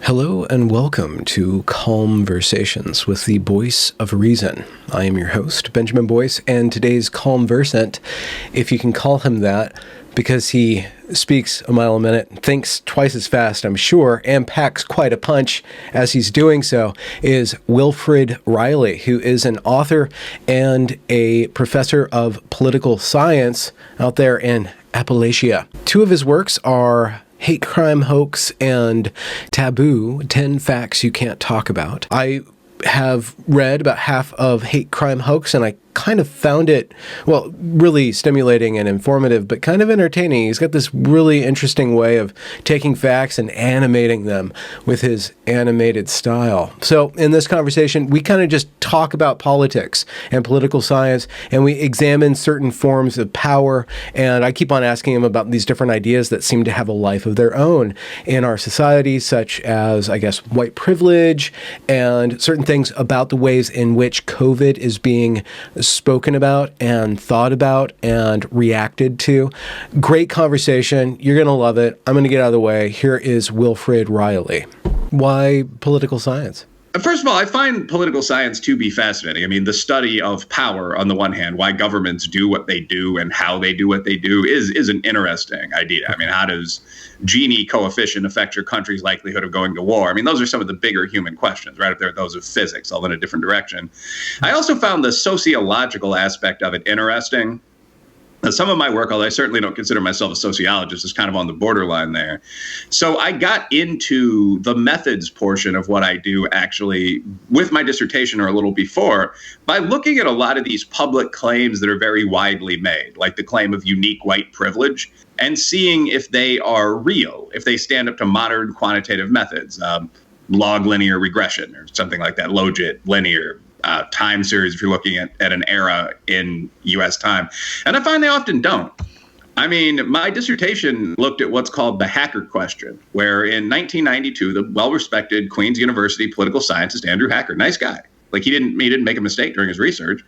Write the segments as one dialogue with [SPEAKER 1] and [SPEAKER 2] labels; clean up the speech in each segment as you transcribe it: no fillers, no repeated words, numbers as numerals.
[SPEAKER 1] Hello and welcome to Calmversations with the Voice of Reason. I am your host, Benjamin Boyce, and today's Calmversant, if you can call him that, because he speaks a mile a minute, thinks twice as fast, I'm sure, and packs quite a punch as he's doing so, is Wilfred Reilly, who is an author and a professor of political science out there in Appalachia. Two of his works are Hate Crime Hoax and Taboo, 10 Facts You Can't Talk About. I have read about half of Hate Crime Hoax, and I kind of found it, well, really stimulating and informative, but kind of entertaining. He's got this really interesting way of taking facts and animating them with his animated style. So in this conversation, we kind of just talk about politics and political science, and we examine certain forms of power. And I keep on asking him about these different ideas that seem to have a life of their own in our society, such as, I guess, white privilege and certain things about the ways in which COVID is being spoken about and thought about and reacted to. Great conversation. You're going to love it. I'm going to get out of the way. Here is Wilfred Reilly. Why political science?
[SPEAKER 2] First of all, I find political science to be fascinating. I mean, the study of power, on the one hand, why governments do what they do and how they do what they do is an interesting idea. I mean, how does Gini coefficient affect your country's likelihood of going to war? I mean, those are some of the bigger human questions, right up there, those of physics, all in a different direction. I also found the sociological aspect of it interesting. Now, some of my work, although I certainly don't consider myself a sociologist, is kind of on the borderline there. So I got into the methods portion of what I do actually with my dissertation, or a little before, by looking at a lot of these public claims that are very widely made, like the claim of unique white privilege, and seeing if they are real, if they stand up to modern quantitative methods, log linear regression or something like that, logit, linear, time series, if you're looking at an era in U.S. time. And I find they often don't. I mean, my dissertation looked at what's called the hacker question, where in 1992, the well-respected Queen's University political scientist Andrew Hacker, nice guy, like he didn't make a mistake during his research,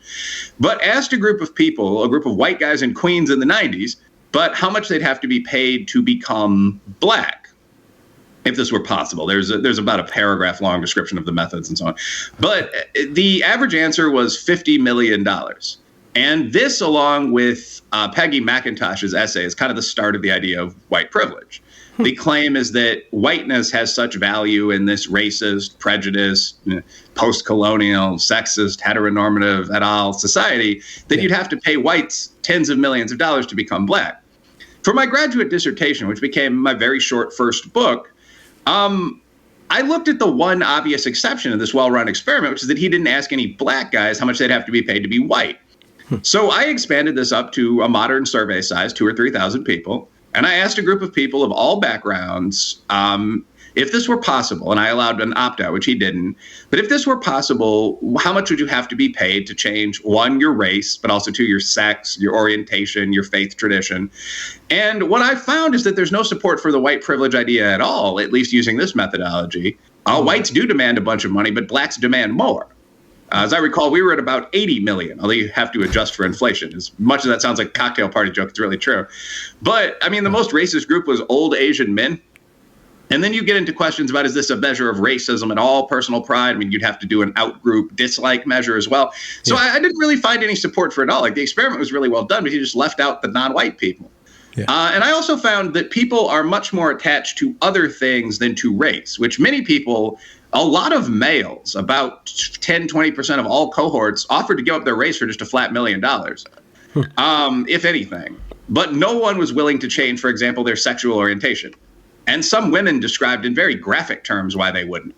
[SPEAKER 2] but asked a group of people, a group of white guys in Queens in the 90s, but how much they'd have to be paid to become black, if this were possible. There's about a paragraph long description of the methods and so on. But the average answer was $50 million. And this, along with Peggy McIntosh's essay, is kind of the start of the idea of white privilege. The claim is that whiteness has such value in this racist, prejudiced, post-colonial, sexist, heteronormative et al. Society that you'd have to pay whites tens of millions of dollars to become black. For my graduate dissertation, which became my very short first book, I looked at the one obvious exception of this well-run experiment, which is that he didn't ask any black guys how much they'd have to be paid to be white. So I expanded this up to a modern survey size, 2,000 or 3,000 people. And I asked a group of people of all backgrounds, if this were possible, and I allowed an opt-out, which he didn't, but if this were possible, how much would you have to be paid to change, one, your race, but also two, your sex, your orientation, your faith tradition? And what I found is that there's no support for the white privilege idea at all, at least using this methodology. Whites do demand a bunch of money, but blacks demand more. As I recall, we were at about 80 million, although you have to adjust for inflation. As much as that sounds like a cocktail party joke, it's really true. But, I mean, the most racist group was old Asian men. And then you get into questions about, is this a measure of racism at all, personal pride? I mean, you'd have to do an out-group dislike measure as well. So yeah. I didn't really find any support for it at all. Like, the experiment was really well done, but he just left out the non-white people. Yeah. And I also found that people are much more attached to other things than to race, which many people, a lot of males, about 10, 20% of all cohorts, offered to give up their race for just a flat $1 million, if anything. But no one was willing to change, for example, their sexual orientation. And some women described in very graphic terms why they wouldn't.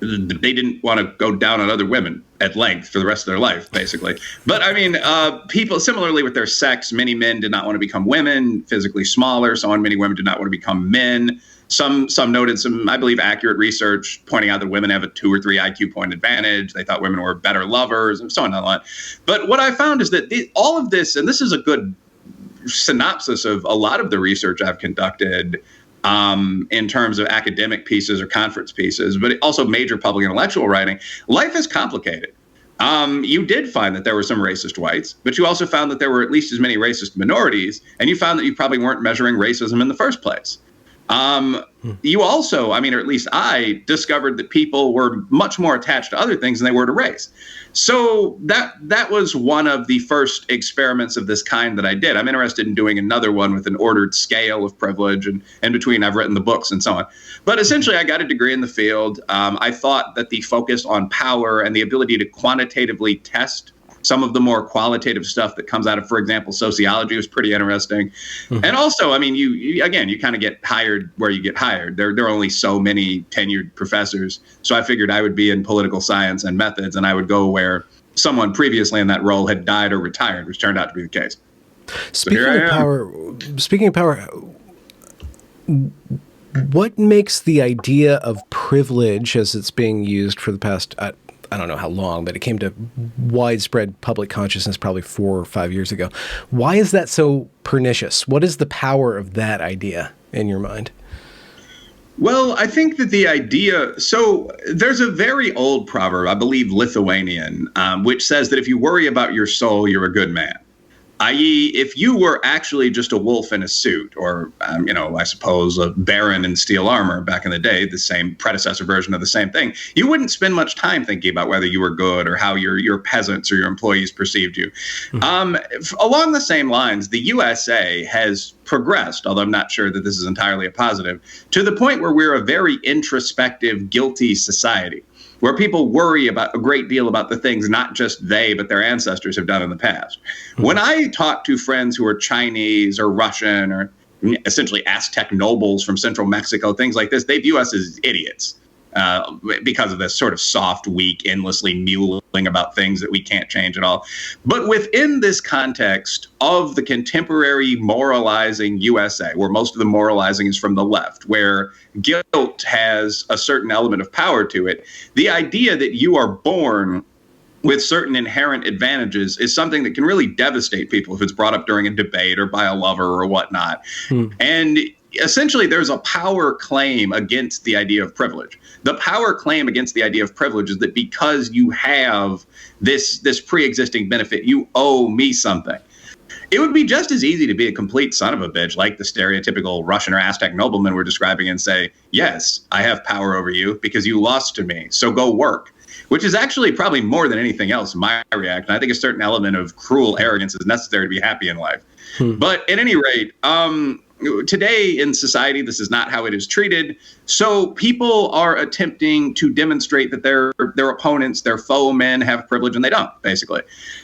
[SPEAKER 2] They didn't want to go down on other women at length for the rest of their life, basically. But I mean, people similarly with their sex, many men did not want to become women, physically smaller. So on, many women did not want to become men. Some noted some, I believe, accurate research pointing out that women have a 2 or 3 IQ point advantage. They thought women were better lovers and so on and so on. But what I found is that all of this, and this is a good synopsis of a lot of the research I've conducted in terms of academic pieces or conference pieces, but also major public intellectual writing. Life is complicated. You did find that there were some racist whites, but you also found that there were at least as many racist minorities, and you found that you probably weren't measuring racism in the first place. You also, I mean, or at least I discovered that people were much more attached to other things than they were to race. So that was one of the first experiments of this kind that I did. I'm interested in doing another one with an ordered scale of privilege, and in between I've written the books and so on. But essentially I got a degree in the field. I thought that the focus on power and the ability to quantitatively test some of the more qualitative stuff that comes out of, for example, sociology was pretty interesting. Mm-hmm. And also, I mean, you kind of get hired where you get hired. There are only so many tenured professors. So I figured I would be in political science and methods, and I would go where someone previously in that role had died or retired, which turned out to be the case.
[SPEAKER 1] Speaking of power, what makes the idea of privilege, as it's being used for the past, I don't know how long, but it came to widespread public consciousness probably 4 or 5 years ago. Why is that so pernicious? What is the power of that idea in your mind?
[SPEAKER 2] Well, I think that the idea, so there's a very old proverb, I believe Lithuanian, which says that if you worry about your soul, you're a good man. I.e., if you were actually just a wolf in a suit, or, I suppose a baron in steel armor back in the day, the same predecessor version of the same thing, you wouldn't spend much time thinking about whether you were good or how your peasants or your employees perceived you. Mm-hmm. Along the same lines, the USA has progressed, although I'm not sure that this is entirely a positive, to the point where we're a very introspective, guilty society, where people worry about a great deal about the things not just they, but their ancestors have done in the past. Mm-hmm. When I talk to friends who are Chinese or Russian or essentially Aztec nobles from central Mexico, things like this, they view us as idiots because of this sort of soft, weak, endlessly mewling about things that we can't change at all. But within this context of the contemporary moralizing USA, where most of the moralizing is from the left, where guilt has a certain element of power to it, the idea that you are born with certain inherent advantages is something that can really devastate people if it's brought up during a debate or by a lover or whatnot. And essentially, there's a power claim against the idea of privilege. The power claim against the idea of privilege is that because you have this pre-existing benefit, you owe me something. It would be just as easy to be a complete son of a bitch, like the stereotypical Russian or Aztec nobleman we're describing, and say, yes, I have power over you because you lost to me, so go work. Which is actually probably more than anything else my reaction. I think a certain element of cruel arrogance is necessary to be happy in life. But at any rate, today in society, this is not how it is treated. So people are attempting to demonstrate that their opponents, their foemen, have privilege, and they don't, basically.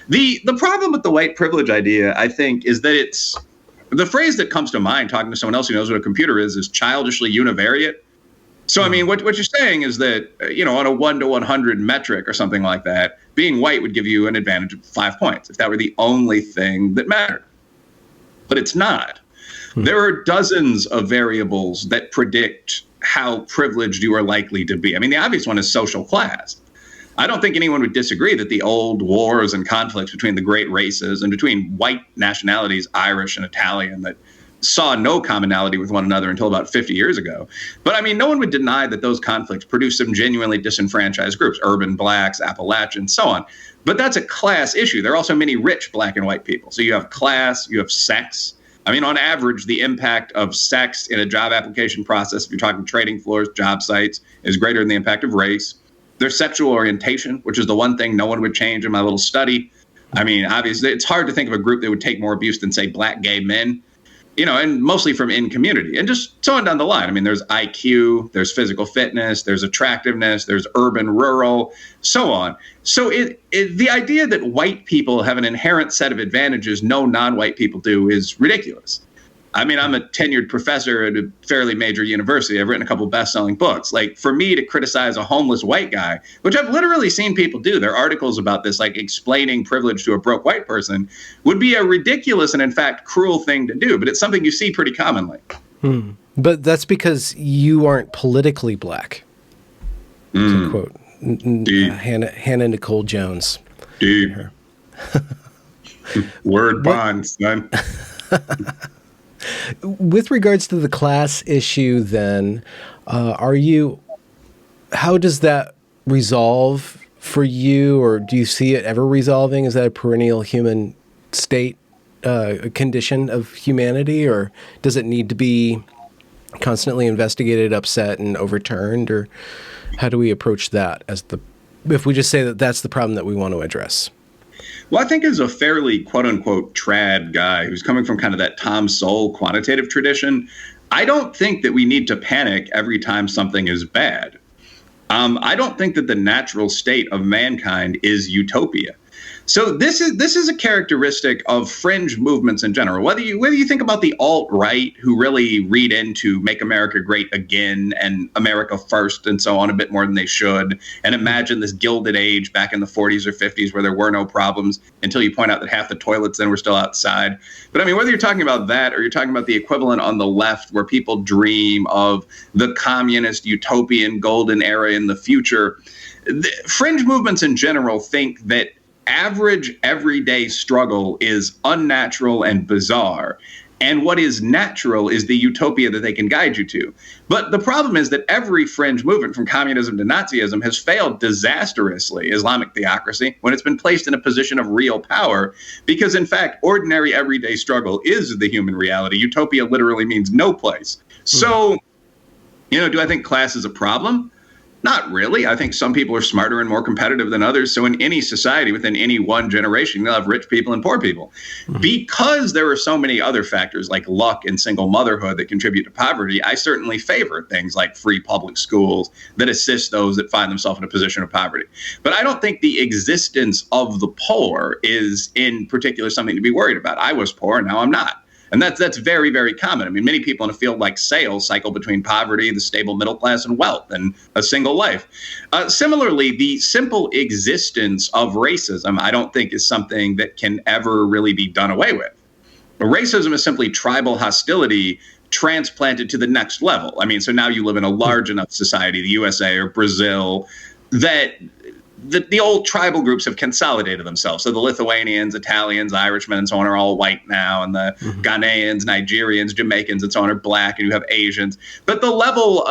[SPEAKER 2] The problem with the white privilege idea, I think, is that it's the phrase that comes to mind talking to someone else who knows what a computer is childishly univariate. So, I mean, what you're saying is that, on a 1 to 100 metric or something like that, being white would give you an advantage of 5 points if that were the only thing that mattered. But it's not. There are dozens of variables that predict how privileged you are likely to be. I mean, the obvious one is social class. I don't think anyone would disagree that the old wars and conflicts between the great races and between white nationalities, Irish and Italian, that saw no commonality with one another until about 50 years ago. But I mean, no one would deny that those conflicts produced some genuinely disenfranchised groups, urban blacks, Appalachians, so on. But that's a class issue. There are also many rich black and white people. So you have class, you have sex. I mean, on average, the impact of sex in a job application process, if you're talking trading floors, job sites, is greater than the impact of race. There's sexual orientation, which is the one thing no one would change in my little study. I mean, obviously, it's hard to think of a group that would take more abuse than, say, black gay men. And mostly from in community and just so on down the line. I mean, there's IQ, there's physical fitness, there's attractiveness, there's urban, rural, so on. So the idea that white people have an inherent set of advantages no non-white people do is ridiculous. I mean, I'm a tenured professor at a fairly major university. I've written a couple of best-selling books. Like, for me to criticize a homeless white guy, which I've literally seen people do, there are articles about this, like explaining privilege to a broke white person, would be a ridiculous and, in fact, cruel thing to do. But it's something you see pretty commonly.
[SPEAKER 1] But that's because you aren't politically black. To quote Hannah Nicole Jones.
[SPEAKER 2] Deep. Word bond, son.
[SPEAKER 1] With regards to the class issue, then, how does that resolve for you, or do you see it ever resolving? Is that a perennial human state, condition of humanity, or does it need to be constantly investigated, upset, and overturned? Or how do we approach that if we just say that that's the problem that we want to address?
[SPEAKER 2] Well, I think as a fairly quote unquote trad guy who's coming from kind of that Tom Sowell quantitative tradition, I don't think that we need to panic every time something is bad. I don't think that the natural state of mankind is utopia. So this is a characteristic of fringe movements in general. Whether you think about the alt-right, who really read into Make America Great Again and America First and so on a bit more than they should, and imagine this gilded age back in the 40s or 50s where there were no problems until you point out that half the toilets then were still outside. But I mean, whether you're talking about that or you're talking about the equivalent on the left where people dream of the communist utopian golden era in the future, fringe movements in general think that average everyday struggle is unnatural and bizarre. And what is natural is the utopia that they can guide you to. But the problem is that every fringe movement, from communism to Nazism, has failed disastrously, Islamic theocracy, when it's been placed in a position of real power. Because, in fact, ordinary everyday struggle is the human reality. Utopia literally means no place. So, do I think class is a problem? Not really. I think some people are smarter and more competitive than others. So in any society, within any one generation, you'll have rich people and poor people. Because there are so many other factors like luck and single motherhood that contribute to poverty, I certainly favor things like free public schools that assist those that find themselves in a position of poverty. But I don't think the existence of the poor is in particular something to be worried about. I was poor, now I'm not. And that's very, very common. I mean, many people in a field like sales cycle between poverty, the stable middle class, and wealth, and a single life. Similarly, the simple existence of racism, I don't think is something that can ever really be done away with. Racism is simply tribal hostility transplanted to the next level. I mean, so now you live in a large enough society, the USA or Brazil, that the old tribal groups have consolidated themselves. So the Lithuanians, Italians, Irishmen, and so on are all white now, and the Ghanaians, Nigerians, Jamaicans, and so on are black, and you have Asians. But the level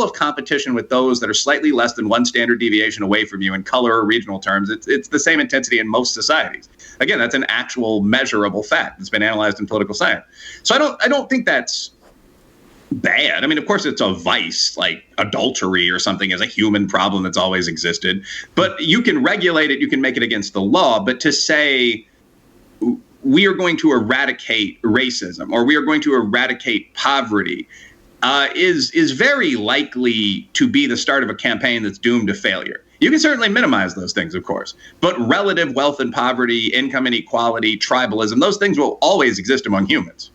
[SPEAKER 2] of competition with those that are slightly less than one standard deviation away from you in color or regional terms, it's the same intensity in most societies. Again, that's an actual measurable fact that's been analyzed in political science. So I don't think that's bad. I mean, of course, it's a vice, like adultery or something is a human problem that's always existed. But you can regulate it, you can make it against the law. But to say we are going to eradicate racism or we are going to eradicate poverty is very likely to be the start of a campaign that's doomed to failure. You can certainly minimize those things, of course, but relative wealth and poverty, income inequality, tribalism, those things will always exist among humans.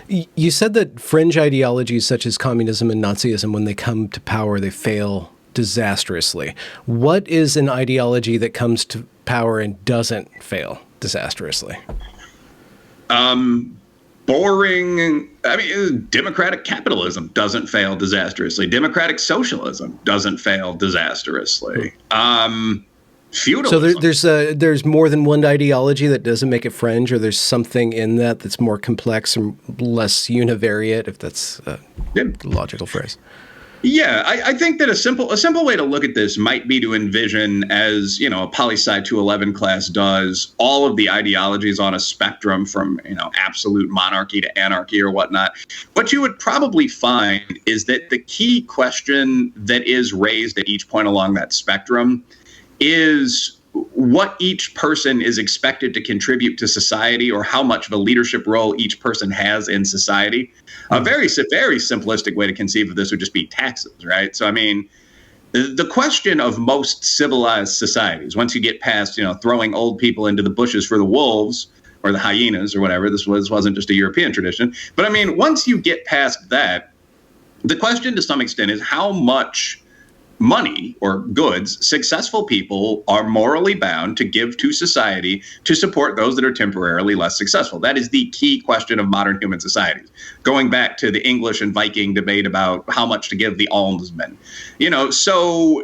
[SPEAKER 1] You said that fringe ideologies such as communism and Nazism, when they come to power, they fail disastrously. What is an ideology that comes to power and doesn't fail disastrously?
[SPEAKER 2] Boring. I mean, democratic capitalism doesn't fail disastrously. Democratic socialism doesn't fail disastrously. Feudalism.
[SPEAKER 1] So there's more than one ideology that doesn't make it fringe, or there's something in that that's more complex and less univariate, if that's a logical phrase.
[SPEAKER 2] Yeah, I think that a simple way to look at this might be to envision, as a PoliSci 211 class does, all of the ideologies on a spectrum from absolute monarchy to anarchy or whatnot. What you would probably find is that the key question that is raised at each point along that spectrum is what each person is expected to contribute to society, or how much of a leadership role each person has in society. A very, very simplistic way to conceive of this would just be taxes, right? So, I mean, the question of most civilized societies, once you get past, throwing old people into the bushes for the wolves or the hyenas or whatever, this wasn't just a European tradition. But I mean, once you get past that, the question to some extent is how much money or goods successful people are morally bound to give to society to support those that are temporarily less successful. That is the key question of modern human societies. Going back to the English and Viking debate about how much to give the almsmen. So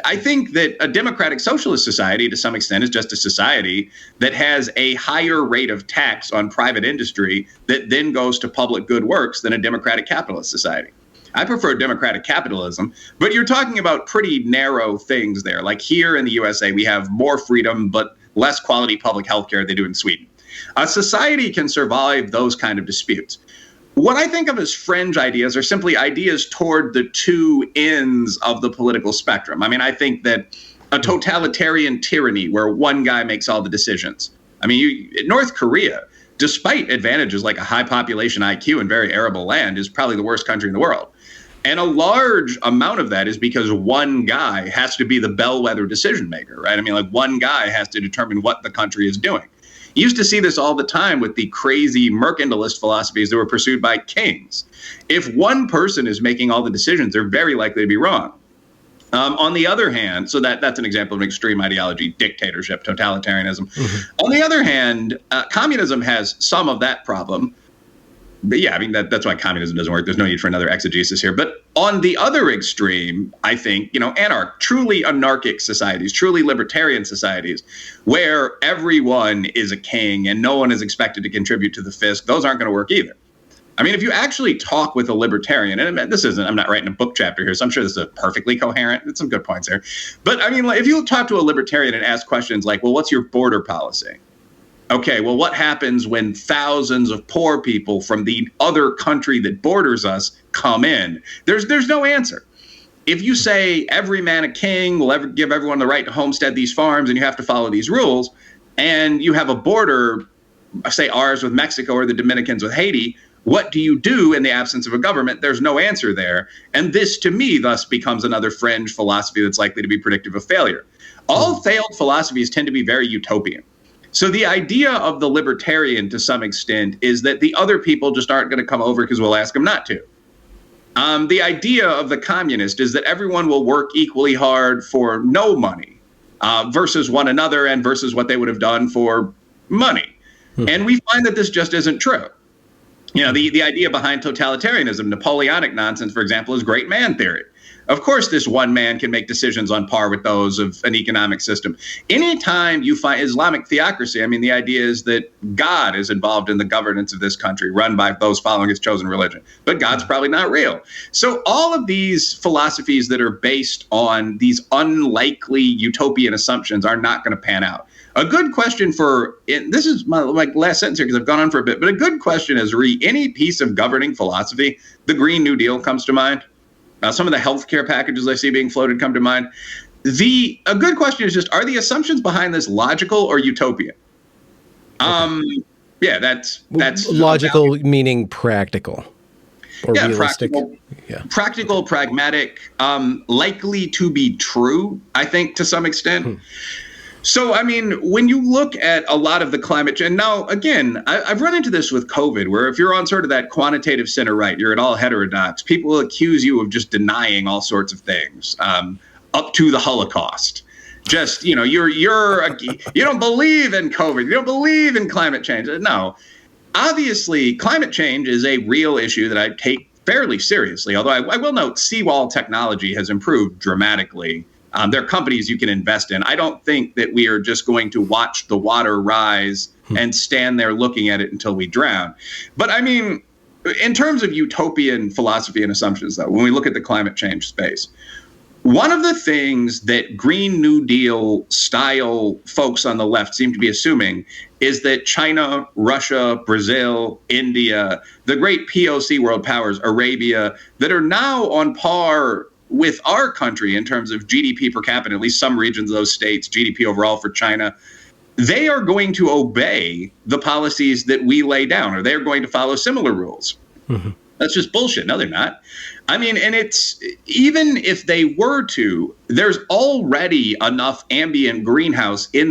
[SPEAKER 2] I think that a democratic socialist society, to some extent, is just a society that has a higher rate of tax on private industry that then goes to public good works than a democratic capitalist society. I prefer democratic capitalism, but you're talking about pretty narrow things there. Like here in the USA, we have more freedom, but less quality public health care than they do in Sweden. A society can survive those kind of disputes. What I think of as fringe ideas are simply ideas toward the two ends of the political spectrum. I mean, I think that a totalitarian tyranny where one guy makes all the decisions. I mean, North Korea, despite advantages like a high population IQ and very arable land, is probably the worst country in the world. And a large amount of that is because one guy has to be the bellwether decision maker, right? I mean, like one guy has to determine what the country is doing. You used to see this all the time with the crazy mercantilist philosophies that were pursued by kings. If one person is making all the decisions, they're very likely to be wrong. On the other hand, so that's an example of an extreme ideology, dictatorship, totalitarianism. On the other hand, communism has some of that problem. But yeah, I mean, that's why communism doesn't work. There's no need for another exegesis here. But on the other extreme, I think, truly anarchic societies, truly libertarian societies, where everyone is a king and no one is expected to contribute to the fisc, those aren't going to work either. I mean, if you actually talk with a libertarian, and I'm not writing a book chapter here, so I'm sure this is perfectly coherent. It's some good points here. But I mean, if you talk to a libertarian and ask questions like, well, what's your border policy? Okay, well, what happens when thousands of poor people from the other country that borders us come in? There's no answer. If you say every man a king, will ever give everyone the right to homestead these farms, and you have to follow these rules, and you have a border, say ours with Mexico or the Dominicans with Haiti, what do you do in the absence of a government? There's no answer there. And this, to me, thus becomes another fringe philosophy that's likely to be predictive of failure. All failed philosophies tend to be very utopian. So the idea of the libertarian, to some extent, is that the other people just aren't going to come over because we'll ask them not to. The idea of the communist is that everyone will work equally hard for no money versus one another and versus what they would have done for money. And we find that this just isn't true. The idea behind totalitarianism, Napoleonic nonsense, for example, is great man theory. Of course, this one man can make decisions on par with those of an economic system. Anytime you find Islamic theocracy, I mean, the idea is that God is involved in the governance of this country, run by those following his chosen religion. But God's probably not real. So all of these philosophies that are based on these unlikely utopian assumptions are not going to pan out. A good question this is my last sentence here because I've gone on for a bit, but a good question is, any piece of governing philosophy, the Green New Deal comes to mind. Some of the healthcare packages I see being floated come to mind. A good question is just, are the assumptions behind this logical or utopian? Yeah, that's
[SPEAKER 1] logical, meaning practical or realistic.
[SPEAKER 2] Practical, pragmatic, likely to be true, I think, to some extent. So, I mean, when you look at a lot of the climate change, now, again, I've run into this with COVID, where if you're on sort of that quantitative center right, you're at all heterodox, people will accuse you of just denying all sorts of things, up to the Holocaust. Just, you don't believe in COVID, you don't believe in climate change. No, obviously, climate change is a real issue that I take fairly seriously, although I will note seawall technology has improved dramatically. There are companies you can invest in. I don't think that we are just going to watch the water rise and stand there looking at it until we drown. But I mean, in terms of utopian philosophy and assumptions, though, when we look at the climate change space, one of the things that Green New Deal style folks on the left seem to be assuming is that China, Russia, Brazil, India, the great POC world powers, Arabia, that are now on par with our country in terms of GDP per capita, at least some regions of those states, GDP overall for China, they are going to obey the policies that we lay down, or they're going to follow similar rules. That's just bullshit. No, they're not. I mean, and it's, even if they were to, there's already enough ambient greenhouse in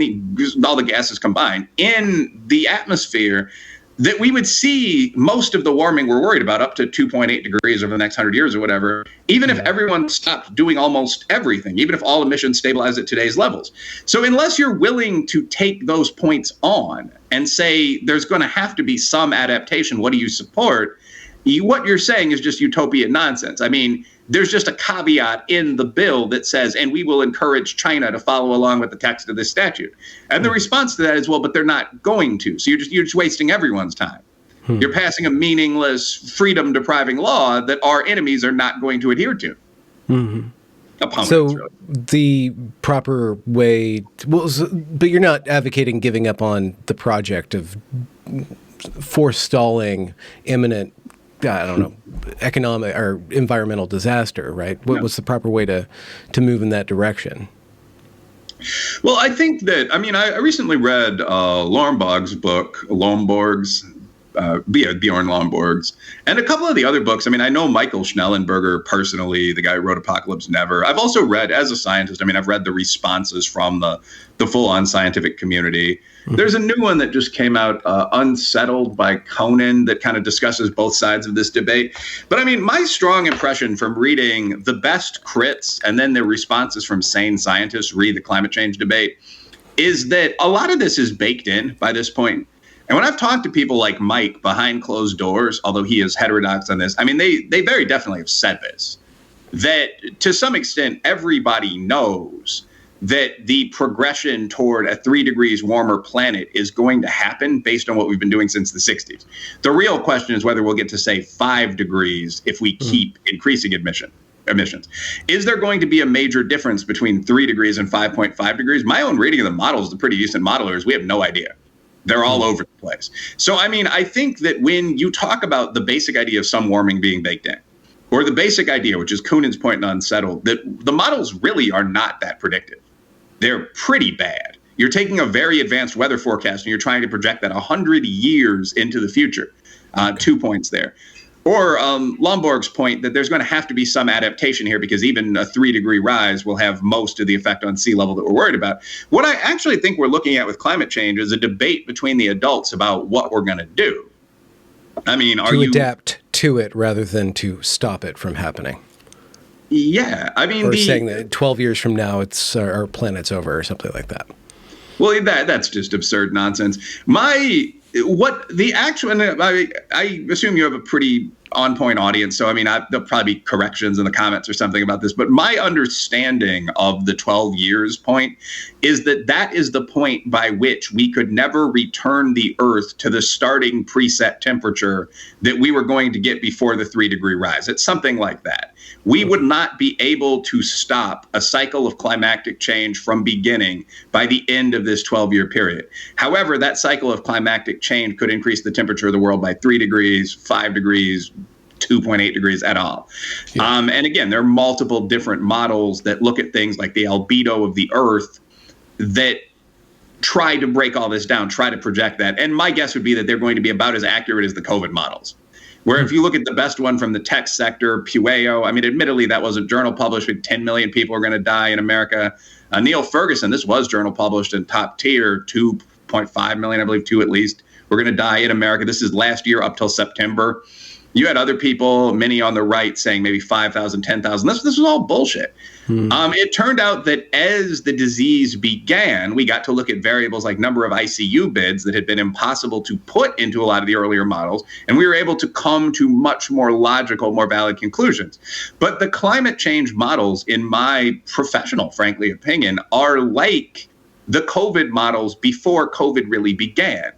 [SPEAKER 2] all the gases combined in the atmosphere that we would see most of the warming we're worried about, up to 2.8 degrees over the next 100 years or whatever, even if everyone stopped doing almost everything, even if all emissions stabilize at today's levels. So unless you're willing to take those points on and say there's going to have to be some adaptation, what do you support? What you're saying is just utopian nonsense. I mean, there's just a caveat in the bill that says, and we will encourage China to follow along with the text of this statute. And the response to that is, well, but they're not going to. So you're just wasting everyone's time. You're passing a meaningless, freedom-depriving law that our enemies are not going to adhere to.
[SPEAKER 1] So the proper way, but you're not advocating giving up on the project of forestalling imminent I don't know, economic or environmental disaster, right? What's the proper way to move in that direction?
[SPEAKER 2] Well, I think that, I mean, I recently read Lomborg's book, Bjorn Lomborg's, and a couple of the other books. I mean, I know Michael Schnellenberger personally, the guy who wrote Apocalypse Never. I've also read, as a scientist, I mean, I've read the responses from the full-on scientific community. Mm-hmm. There's a new one that just came out, Unsettled by Conan, that kind of discusses both sides of this debate. But I mean, my strong impression from reading the best crits and then their responses from sane scientists read the climate change debate is that a lot of this is baked in by this point. And when I've talked to people like Mike behind closed doors, although he is heterodox on this, I mean, they very definitely have said this, that to some extent, everybody knows that the progression toward a 3 degrees warmer planet is going to happen based on what we've been doing since the 60s. The real question is whether we'll get to, say, 5 degrees if we keep increasing emissions. Is there going to be a major difference between 3 degrees and 5.5 degrees? My own reading of the models, the pretty decent modelers, we have no idea. They're all over the place. So, I mean, I think that when you talk about the basic idea of some warming being baked in, or the basic idea, which is Kunen's point in Unsettled, that the models really are not that predictive. They're pretty bad. You're taking a very advanced weather forecast and you're trying to project that 100 years into the future. 2 points there. Or Lomborg's point that there's going to have to be some adaptation here because even a 3 degree rise will have most of the effect on sea level that we're worried about. What I actually think we're looking at with climate change is a debate between the adults about what we're going to do. I mean,
[SPEAKER 1] adapt to it rather than to stop it from happening?
[SPEAKER 2] Yeah, I mean,
[SPEAKER 1] or saying that 12 years from now, our planet's over or something like that.
[SPEAKER 2] Well, that's just absurd nonsense. I assume you have a pretty on-point audience, so I mean, there'll probably be corrections in the comments or something about this, but my understanding of the 12 years point is that is the point by which we could never return the Earth to the starting preset temperature that we were going to get before the 3 degree rise. It's something like that. We would not be able to stop a cycle of climactic change from beginning by the end of this 12-year period. However, that cycle of climactic change could increase the temperature of the world by 3 degrees, 5 degrees, 2.8 degrees at all. Yeah. And again, there are multiple different models that look at things like the albedo of the Earth that try to break all this down, try to project that. And my guess would be that they're going to be about as accurate as the COVID models. Where if you look at the best one from the tech sector, Pueo, I mean, admittedly, that wasn't journal published, with 10 million people are going to die in America. Neil Ferguson, this was journal published in top tier, 2.5 million, I believe, 2 at least, we're going to die in America. This is last year up till September. You had other people, many on the right, saying maybe 5,000, 10,000. This was all bullshit. It turned out that as the disease began, we got to look at variables like number of ICU beds that had been impossible to put into a lot of the earlier models, and we were able to come to much more logical, more valid conclusions. But the climate change models, in my professional, frankly, opinion, are like the COVID models before COVID really began.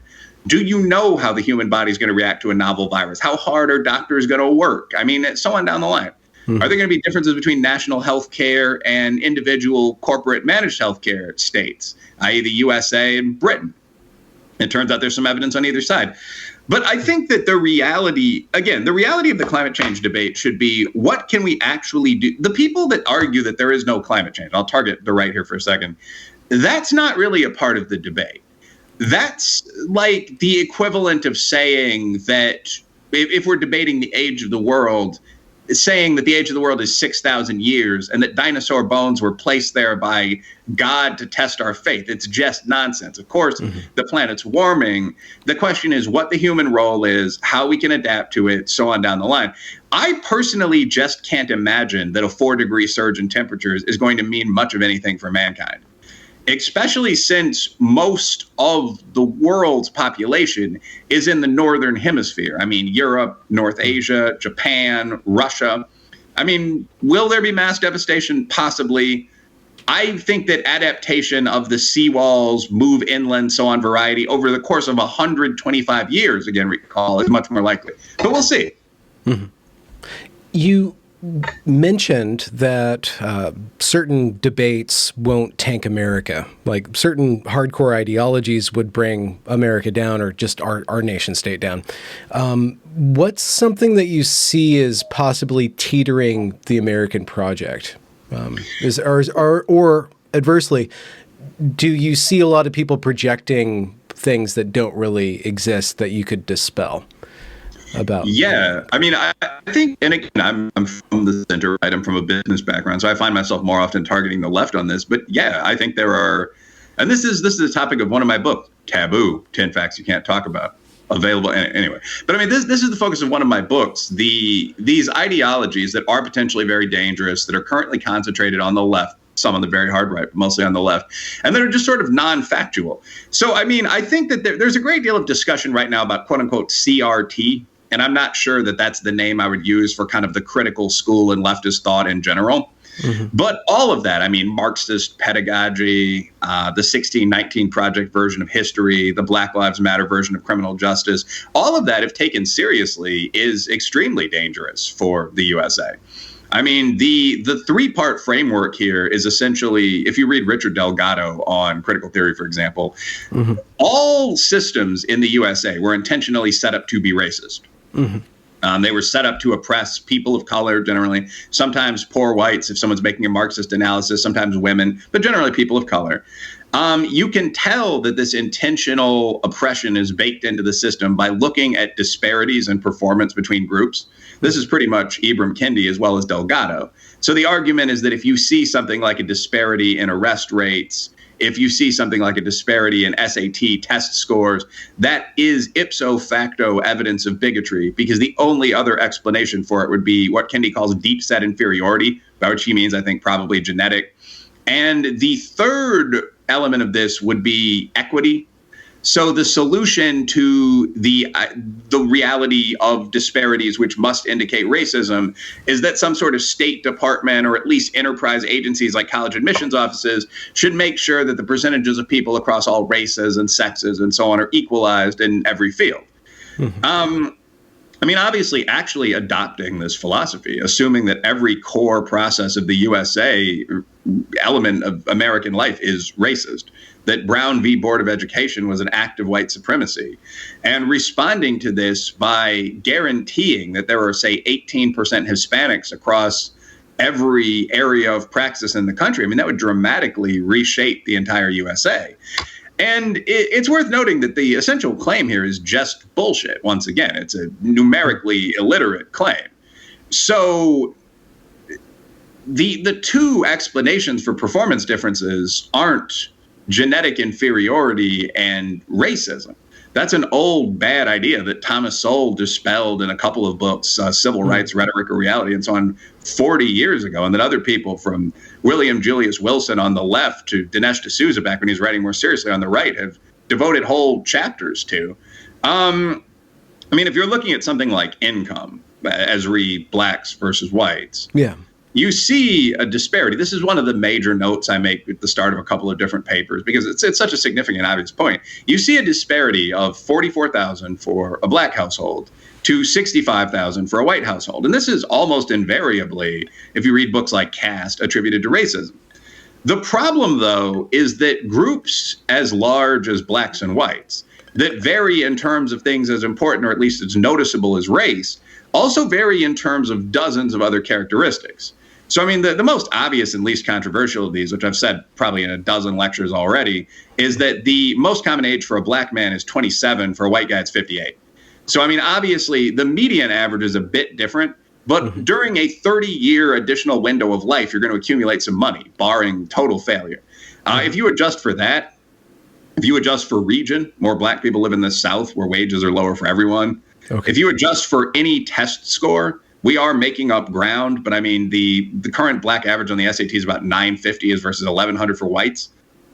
[SPEAKER 2] Do you know how the human body is going to react to a novel virus? How hard are doctors going to work? I mean, so on down the line. Are there going to be differences between national health care and individual corporate managed health care states, i.e. the USA and Britain? It turns out there's some evidence on either side. But I think that the reality of the climate change debate should be, what can we actually do? The people that argue that there is no climate change, I'll target the right here for a second, that's not really a part of the debate. That's like the equivalent of saying that if we're debating the age of the world, saying that the age of the world is 6,000 years and that dinosaur bones were placed there by God to test our faith. It's just nonsense. Of course, the planet's warming. The question is what the human role is, how we can adapt to it, so on down the line. I personally just can't imagine that a 4-degree surge in temperatures is going to mean much of anything for mankind, especially since most of the world's population is in the northern hemisphere. I mean, Europe, North Asia, Japan, Russia. I mean, will there be mass devastation? Possibly. I think that adaptation of the seawalls, move inland, so on variety over the course of 125 years, again, recall, is much more likely. But we'll see.
[SPEAKER 1] You mentioned that certain debates won't tank America. Like certain hardcore ideologies would bring America down, or just our nation state down. What's something that you see as possibly teetering the American project? Or adversely, do you see a lot of people projecting things that don't really exist that you could dispel about?
[SPEAKER 2] Yeah, I mean, I think, and again, I'm from the center, right? I'm from a business background, so I find myself more often targeting the left on this. But yeah, I think there are, and this is the topic of one of my books, Taboo: 10 Facts You Can't Talk About. Available anyway. But I mean, this is the focus of one of my books. These ideologies that are potentially very dangerous, that are currently concentrated on the left, some on the very hard right, but mostly on the left, and that are just sort of non-factual. So, I mean, I think that there's a great deal of discussion right now about quote unquote CRT. And I'm not sure that that's the name I would use for kind of the critical school and leftist thought in general. Mm-hmm. But all of that, I mean, Marxist pedagogy, the 1619 Project version of history, the Black Lives Matter version of criminal justice, all of that, if taken seriously, is extremely dangerous for the USA. I mean, the three-part framework here is essentially, if you read Richard Delgado on critical theory, for example, mm-hmm. all systems in the USA were intentionally set up to be racist. Mm-hmm. They were set up to oppress people of color, generally, sometimes poor whites, if someone's making a Marxist analysis, sometimes women, but generally people of color. You can tell that this intentional oppression is baked into the system by looking at disparities in performance between groups. This is pretty much Ibram Kendi as well as Delgado. So the argument is that if you see something like a disparity in arrest rates, if you see something like a disparity in SAT test scores, that is ipso facto evidence of bigotry, because the only other explanation for it would be what Kendi calls deep set inferiority, by which he means, I think, probably genetic. And the third element of this would be equity. So the solution to the reality of disparities, which must indicate racism, is that some sort of State Department or at least enterprise agencies like college admissions offices should make sure that the percentages of people across all races and sexes and so on are equalized in every field. Mm-hmm. I mean, obviously, actually adopting this philosophy, assuming that every core process of the USA element of American life is racist, that Brown v. Board of Education was an act of white supremacy, and responding to this by guaranteeing that there are, say, 18% Hispanics across every area of praxis in the country. I mean, that would dramatically reshape the entire USA. And it's worth noting that the essential claim here is just bullshit. Once again, it's a numerically illiterate claim. So the two explanations for performance differences aren't genetic inferiority and racism. That's an old bad idea that Thomas Sowell dispelled in a couple of books, Civil Rights, Rhetoric or Reality, and so on, 40 years ago, and that other people from William Julius Wilson on the left to Dinesh D'Souza back when he's writing more seriously on the right have devoted whole chapters to. I mean, if you're looking at something like income, as read blacks versus whites, yeah, you see a disparity. This is one of the major notes I make at the start of a couple of different papers, because it's such a significant, obvious point. You see a disparity of $44,000 for a black household to $65,000 for a white household. And this is almost invariably, if you read books like Caste, attributed to racism. The problem, though, is that groups as large as blacks and whites that vary in terms of things as important, or at least as noticeable as race, also vary in terms of dozens of other characteristics. So, I mean, the most obvious and least controversial of these, which I've said probably in a dozen lectures already, is that the most common age for a black man is 27. For a white guy, it's 58. So, I mean, obviously, the median average is a bit different. But during a 30-year additional window of life, you're going to accumulate some money, barring total failure. If you adjust for that, if you adjust for region, more black people live in the South where wages are lower for everyone. Okay. If you adjust for any test score, we are making up ground. But I mean, the current black average on the SAT is about 950 versus 1100 for whites.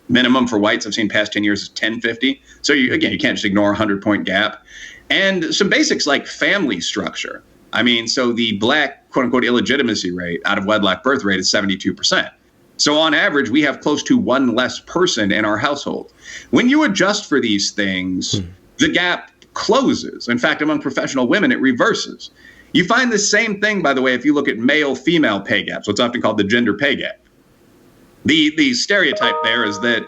[SPEAKER 2] Minimum for whites I've seen past 10 years is 1050. So you can't just ignore a 100-point gap. And some basics like family structure. I mean, so the black, quote unquote, illegitimacy rate, out of wedlock birth rate, is 72%. So on average, we have close to one less person in our household. When you adjust for these things, the gap closes. In fact, among professional women, it reverses. You find the same thing, by the way, if you look at male-female pay gaps, what's often called the gender pay gap. The stereotype there is that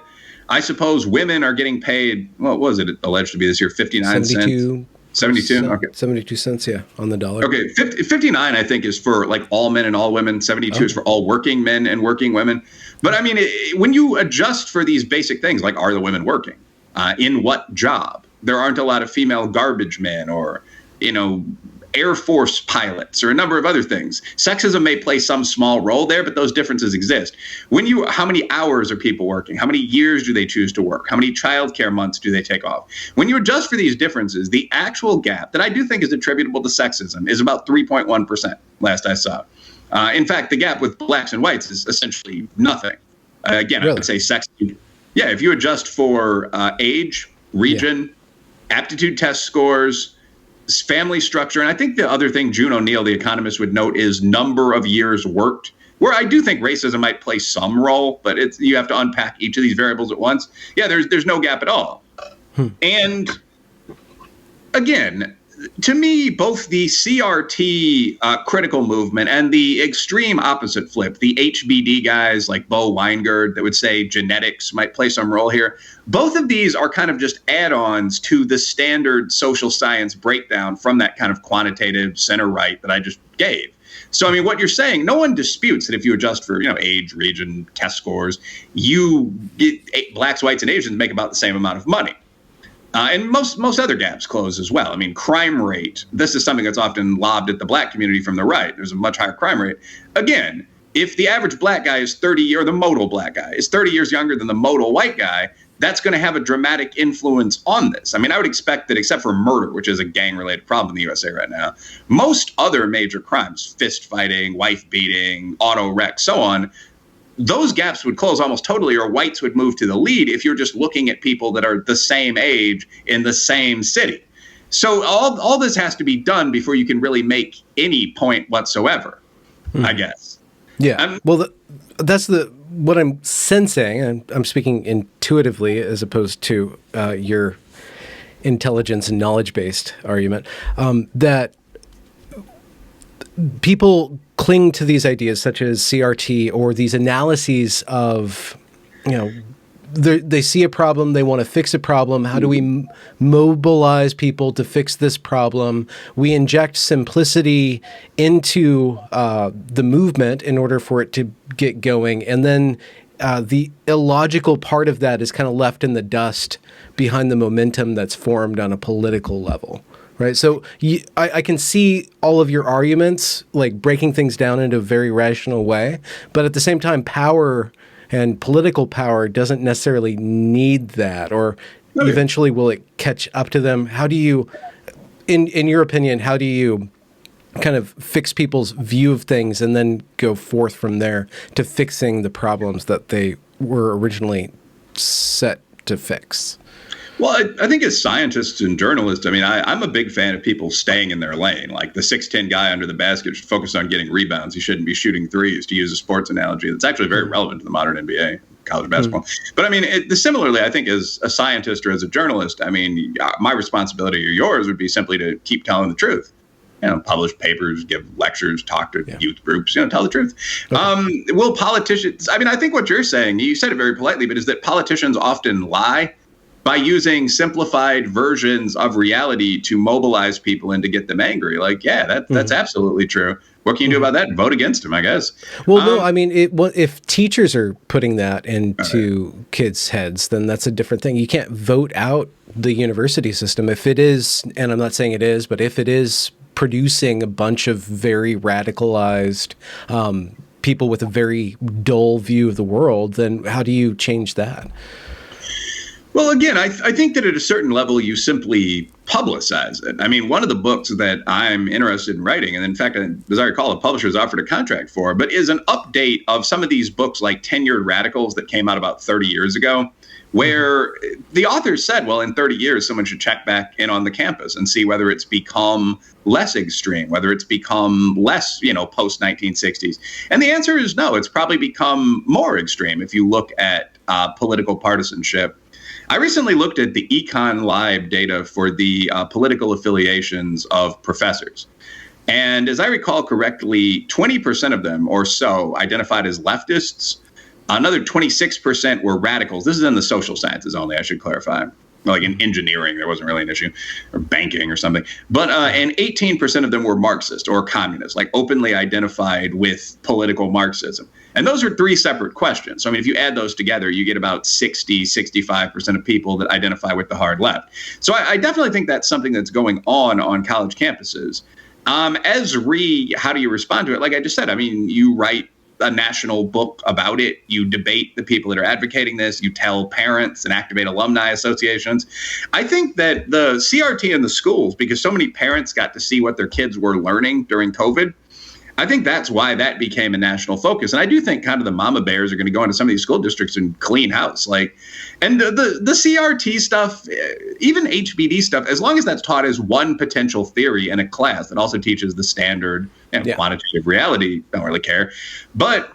[SPEAKER 2] I suppose women are getting paid, what was it alleged to be this year, 59 cents? 72? Okay.
[SPEAKER 1] 72 cents, yeah, on the dollar.
[SPEAKER 2] Okay, 59, I think, is for like all men and all women. 72 is for all working men and working women. But I mean, when you adjust for these basic things, like are the women working? In what job? There aren't a lot of female garbage men or, Air Force pilots or a number of other things. Sexism may play some small role there, but those differences exist. How many hours are people working? How many years do they choose to work? How many childcare months do they take off? When you adjust for these differences, the actual gap that I do think is attributable to sexism is about 3.1%, last I saw. In fact, the gap with blacks and whites is essentially nothing. Again, really? I would say sex. Yeah, if you adjust for age, region, aptitude test scores, family structure, and I think the other thing June O'Neill, the economist, would note is number of years worked, where I do think racism might play some role, but you have to unpack each of these variables at once. Yeah, there's no gap at all. And again, to me, both the CRT critical movement and the extreme opposite flip, the HBD guys like Bo Weingard that would say genetics might play some role here, both of these are kind of just add-ons to the standard social science breakdown from that kind of quantitative center-right that I just gave. So, I mean, what you're saying, no one disputes that if you adjust for, age, region, test scores, you get blacks, whites, and Asians make about the same amount of money. And most other gaps close as well. I mean, crime rate, this is something that's often lobbed at the black community from the right. There's a much higher crime rate. Again, if the average black guy is 30 or the modal black guy is 30 years younger than the modal white guy, that's going to have a dramatic influence on this. I mean, I would expect that except for murder, which is a gang-related problem in the USA right now, most other major crimes, fist fighting, wife beating, auto wreck, so on, those gaps would close almost totally, or whites would move to the lead if you're just looking at people that are the same age in the same city. So all this has to be done before you can really make any point whatsoever, I guess.
[SPEAKER 1] Yeah. That's what I'm sensing, and I'm speaking intuitively as opposed to your intelligence and knowledge-based argument, that people cling to these ideas such as CRT or these analyses of, they see a problem, they want to fix a problem. How do we mobilize people to fix this problem? We inject simplicity into the movement in order for it to get going. And then the illogical part of that is kind of left in the dust behind the momentum that's formed on a political level. Right. So I can see all of your arguments, like breaking things down into a very rational way. But at the same time, power and political power doesn't necessarily need that, or eventually will it catch up to them? How do you, in your opinion, how do you kind of fix people's view of things and then go forth from there to fixing the problems that they were originally set to fix?
[SPEAKER 2] Well, I think as scientists and journalists, I mean, I'm a big fan of people staying in their lane. Like the 6'10" guy under the basket should focus on getting rebounds. He shouldn't be shooting threes, to use a sports analogy. That's actually very relevant to the modern NBA, college basketball. But I mean, similarly, I think as a scientist or as a journalist, I mean, my responsibility or yours would be simply to keep telling the truth. Publish papers, give lectures, talk to youth groups, tell the truth. Okay. Will politicians, I mean, I think what you're saying, you said it very politely, but is that politicians often lie by using simplified versions of reality to mobilize people and to get them angry. Like, that's absolutely true. What can you do about that? Vote against them, I guess.
[SPEAKER 1] Well, no, I mean, if teachers are putting that into kids' heads, then that's a different thing. You can't vote out the university system. If it is, and I'm not saying it is, but if it is producing a bunch of very radicalized people with a very dull view of the world, then how do you change that?
[SPEAKER 2] Well, again, I think that at a certain level, you simply publicize it. I mean, one of the books that I'm interested in writing, and in fact, as I recall, a publisher has offered a contract for, but is an update of some of these books like Tenured Radicals that came out about 30 years ago, where the authors said, well, in 30 years, someone should check back in on the campus and see whether it's become less extreme, whether it's become less, post-1960s. And the answer is no, it's probably become more extreme if you look at political partisanship. I recently looked at the Econ Live data for the political affiliations of professors. And as I recall correctly, 20% of them or so identified as leftists. Another 26% were radicals. This is in the social sciences only, I should clarify. Like in engineering, there wasn't really an issue, or banking or something. But and 18% of them were Marxist or communist, like openly identified with political Marxism. And those are three separate questions. So, I mean, if you add those together, you get about 65% of people that identify with the hard left. So I definitely think that's something that's going on college campuses. How do you respond to it? Like I just said, I mean, you write a national book about it. You debate the people that are advocating this. You tell parents and activate alumni associations. I think that the CRT in the schools, because so many parents got to see what their kids were learning during COVID, I think that's why that became a national focus. And I do think kind of the mama bears are going to go into some of these school districts and clean house. And the CRT stuff, even HBD stuff, as long as that's taught as one potential theory in a class that also teaches the standard and quantitative reality, don't really care. But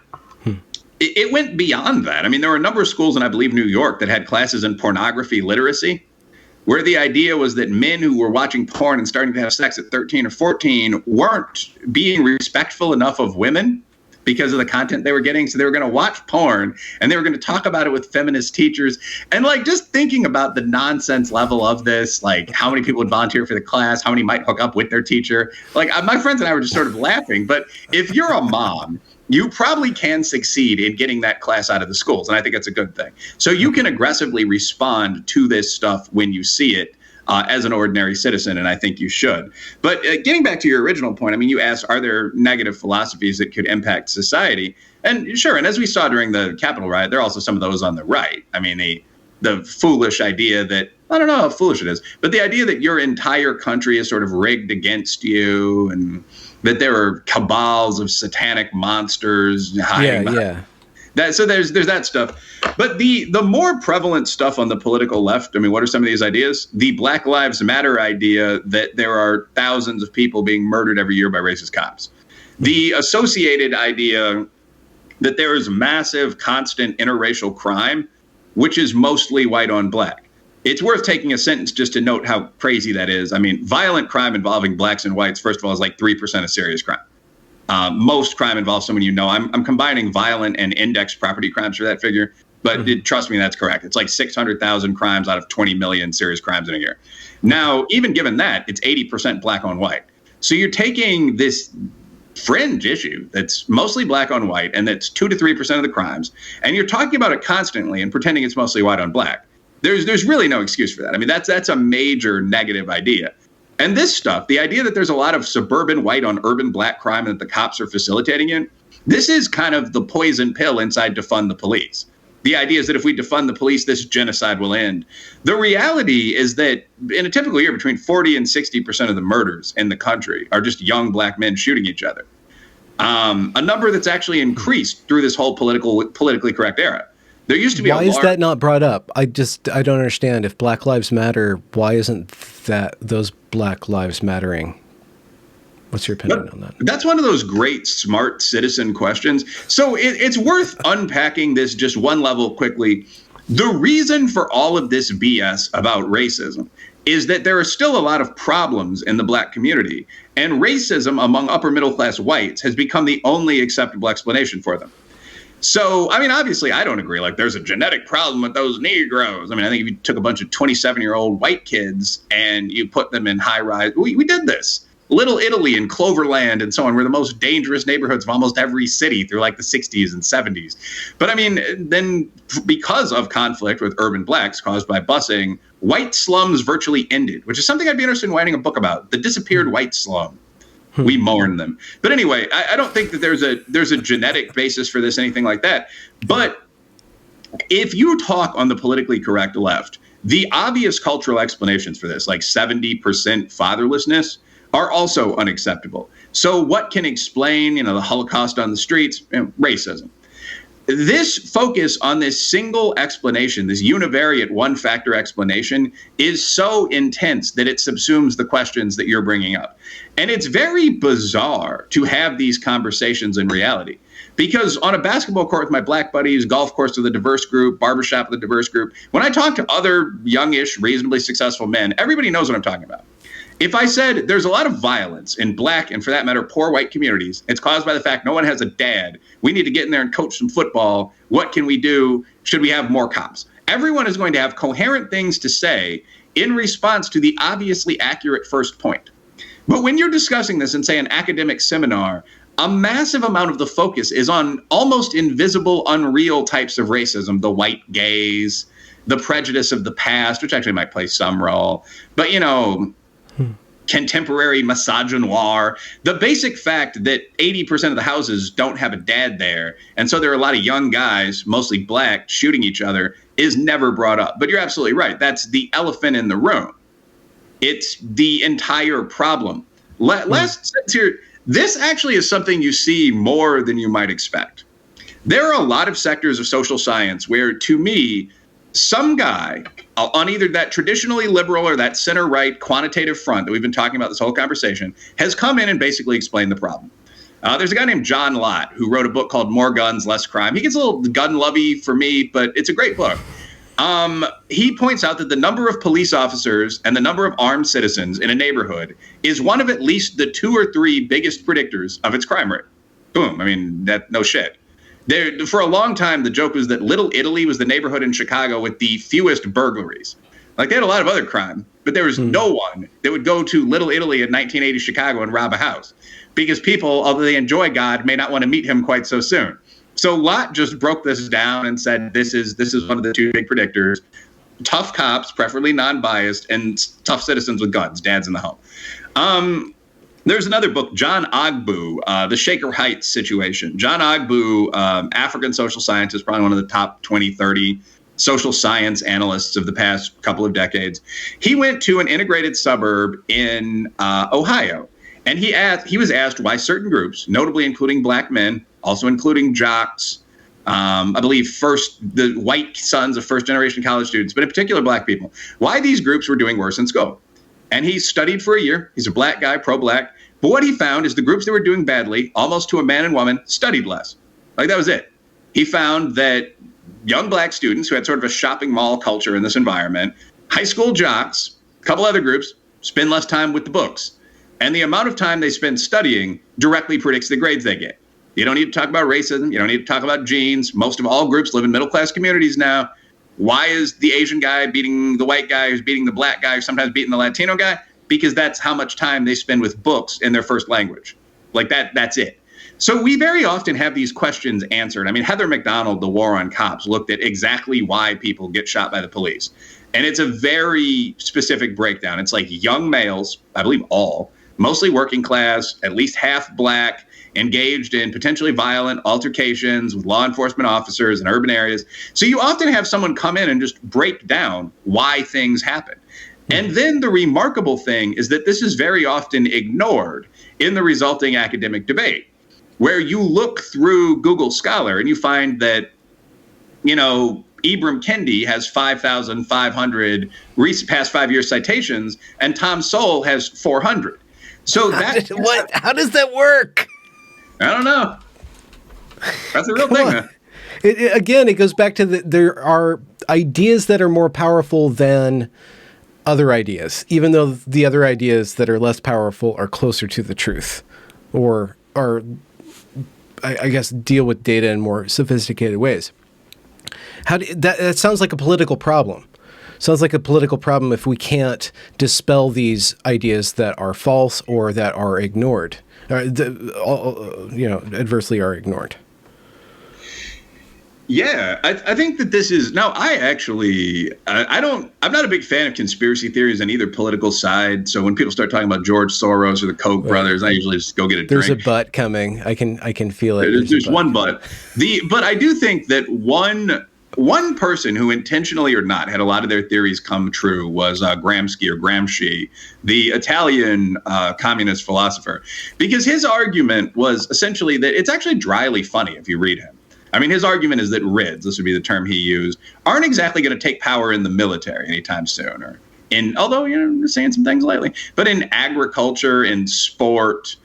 [SPEAKER 2] it went beyond that. I mean, there were a number of schools in, I believe, New York that had classes in pornography literacy, where the idea was that men who were watching porn and starting to have sex at 13 or 14 weren't being respectful enough of women because of the content they were getting. So they were going to watch porn and they were going to talk about it with feminist teachers. And like just thinking about the nonsense level of this, like how many people would volunteer for the class, how many might hook up with their teacher. Like my friends and I were just sort of laughing. But if you're a mom, you probably can succeed in getting that class out of the schools. And I think it's a good thing. So you can aggressively respond to this stuff when you see it as an ordinary citizen. And I think you should. But getting back to your original point, I mean, you asked, are there negative philosophies that could impact society? And sure. And as we saw during the Capitol riot, there are also some of those on the right. I mean, the foolish idea that, I don't know how foolish it is, but the idea that your entire country is sort of rigged against you and that there are cabals of satanic monsters hiding behind. So there's that stuff. But the more prevalent stuff on the political left, I mean, what are some of these ideas? The Black Lives Matter idea that there are thousands of people being murdered every year by racist cops. The associated idea that there is massive, constant interracial crime, which is mostly white on black. It's worth taking a sentence just to note how crazy that is. I mean, violent crime involving blacks and whites, first of all, is like 3% of serious crime. Most crime involves someone you know. I'm combining violent and index property crimes for that figure, but trust me, that's correct. It's like 600,000 crimes out of 20 million serious crimes in a year. Now, even given that, it's 80% black on white. So you're taking this fringe issue that's mostly black on white and that's 2 to 3% of the crimes, and you're talking about it constantly and pretending it's mostly white on black. There's really no excuse for that. I mean, that's a major negative idea. And this stuff, the idea that there's a lot of suburban white on urban black crime and that the cops are facilitating it, this is kind of the poison pill inside defund the police. The idea is that if we defund the police, this genocide will end. The reality is that in a typical year, between 40 and 60% of the murders in the country are just young black men shooting each other. A number that's actually increased through this whole politically correct era. There used to be
[SPEAKER 1] Why is that not brought up? I don't understand. If Black Lives Matter, why isn't those Black Lives mattering? What's your opinion on that?
[SPEAKER 2] That's one of those great smart citizen questions. So it's worth unpacking this just one level quickly. The reason for all of this BS about racism is that there are still a lot of problems in the black community, and racism among upper middle class whites has become the only acceptable explanation for them. So, I mean, obviously, I don't agree. Like, there's a genetic problem with those Negroes. I mean, I think if you took a bunch of 27-year-old white kids and you put them in high-rise, we did this. Little Italy and Cloverland and so on were the most dangerous neighborhoods of almost every city through like the 60s and 70s. But I mean, then because of conflict with urban blacks caused by busing, white slums virtually ended, which is something I'd be interested in writing a book about, the disappeared white slum. We mourn them. But anyway, I don't think that there's a genetic basis for this, anything like that. But if you talk on the politically correct left, the obvious cultural explanations for this, like 70% fatherlessness, are also unacceptable. So what can explain, the Holocaust on the streets? Racism. This focus on this single explanation, this univariate one-factor explanation, is so intense that it subsumes the questions that you're bringing up. And it's very bizarre to have these conversations in reality. Because on a basketball court with my black buddies, golf course with a diverse group, barbershop with a diverse group, when I talk to other youngish, reasonably successful men, everybody knows what I'm talking about. If I said there's a lot of violence in black and, for that matter, poor white communities, it's caused by the fact no one has a dad. We need to get in there and coach some football. What can we do? Should we have more cops? Everyone is going to have coherent things to say in response to the obviously accurate first point. But when you're discussing this in, say, an academic seminar, a massive amount of the focus is on almost invisible, unreal types of racism, the white gaze, the prejudice of the past, which actually might play some role. But, contemporary misogynoir, the basic fact that 80% of the houses don't have a dad there, and so there are a lot of young guys, mostly black, shooting each other, is never brought up. But you're absolutely right. That's the elephant in the room. It's the entire problem. Last sentence here, this actually is something you see more than you might expect. There are a lot of sectors of social science where, to me, some guy on either that traditionally liberal or that center-right quantitative front that we've been talking about this whole conversation has come in and basically explained the problem. There's a guy named John Lott who wrote a book called More Guns, Less Crime. He gets a little gun-lovey for me, but it's a great book. He points out that the number of police officers and the number of armed citizens in a neighborhood is one of at least the 2 or 3 biggest predictors of its crime rate. Boom. I mean, that no shit. For a long time, the joke was that Little Italy was the neighborhood in Chicago with the fewest burglaries. Like, they had a lot of other crime, but there was no one that would go to Little Italy in 1980 Chicago and rob a house because people, although they enjoy God, may not want to meet him quite so soon. So Lott just broke this down and said this is one of the 2 big predictors: tough cops, preferably non-biased, and tough citizens with guns, dads in the home. There's another book, John Ogbu, The Shaker Heights Situation. John Ogbu, African social scientist, probably one of the top 20, 30 social science analysts of the past couple of decades. He went to an integrated suburb in Ohio, and he was asked why certain groups, notably including black men, also including jocks, I believe the white sons of first-generation college students, but in particular black people, why these groups were doing worse in school. And he studied for a year. He's a black guy, pro-black. But what he found is the groups that were doing badly, almost to a man and woman, studied less. Like, that was it. He found that young black students who had sort of a shopping mall culture in this environment, high school jocks, a couple other groups, spend less time with the books. And the amount of time they spend studying directly predicts the grades they get. You don't need to talk about racism. You don't need to talk about genes. Most of all groups live in middle-class communities now. Why is the Asian guy beating the white guy who's beating the black guy or sometimes beating the Latino guy? Because that's how much time they spend with books in their first language. Like, that's it. So we very often have these questions answered. I mean, Heather McDonald, The War on Cops, looked at exactly why people get shot by the police. And it's a very specific breakdown. It's like young males, I believe all, mostly working class, at least half black, engaged in potentially violent altercations with law enforcement officers in urban areas. So you often have someone come in and just break down why things happen. And then the remarkable thing is that this is very often ignored in the resulting academic debate, where you look through Google Scholar and you find that, Ibram Kendi has 5,500 past 5 year citations, and Tom Sowell has 400. So
[SPEAKER 1] how does that work?
[SPEAKER 2] I don't know. That's a real thing, man.
[SPEAKER 1] It goes back to there are ideas that are more powerful than other ideas, even though the other ideas that are less powerful are closer to the truth, or are, I guess, deal with data in more sophisticated ways. That sounds like a political problem. Sounds like a political problem if we can't dispel these ideas that are false or that are ignored, adversely are ignored.
[SPEAKER 2] Yeah, I think that this is now. I'm not a big fan of conspiracy theories on either political side. So when people start talking about George Soros or the Koch brothers, I usually just go get a drink.
[SPEAKER 1] There's a but coming. I can feel it.
[SPEAKER 2] There's one but. But I do think that one person who intentionally or not had a lot of their theories come true was Gramsci, the Italian communist philosopher, because his argument was essentially that it's actually dryly funny if you read him. I mean, his argument is that RIDs, this would be the term he used, aren't exactly going to take power in the military anytime soon, although, saying some things lately, but in agriculture, in sport,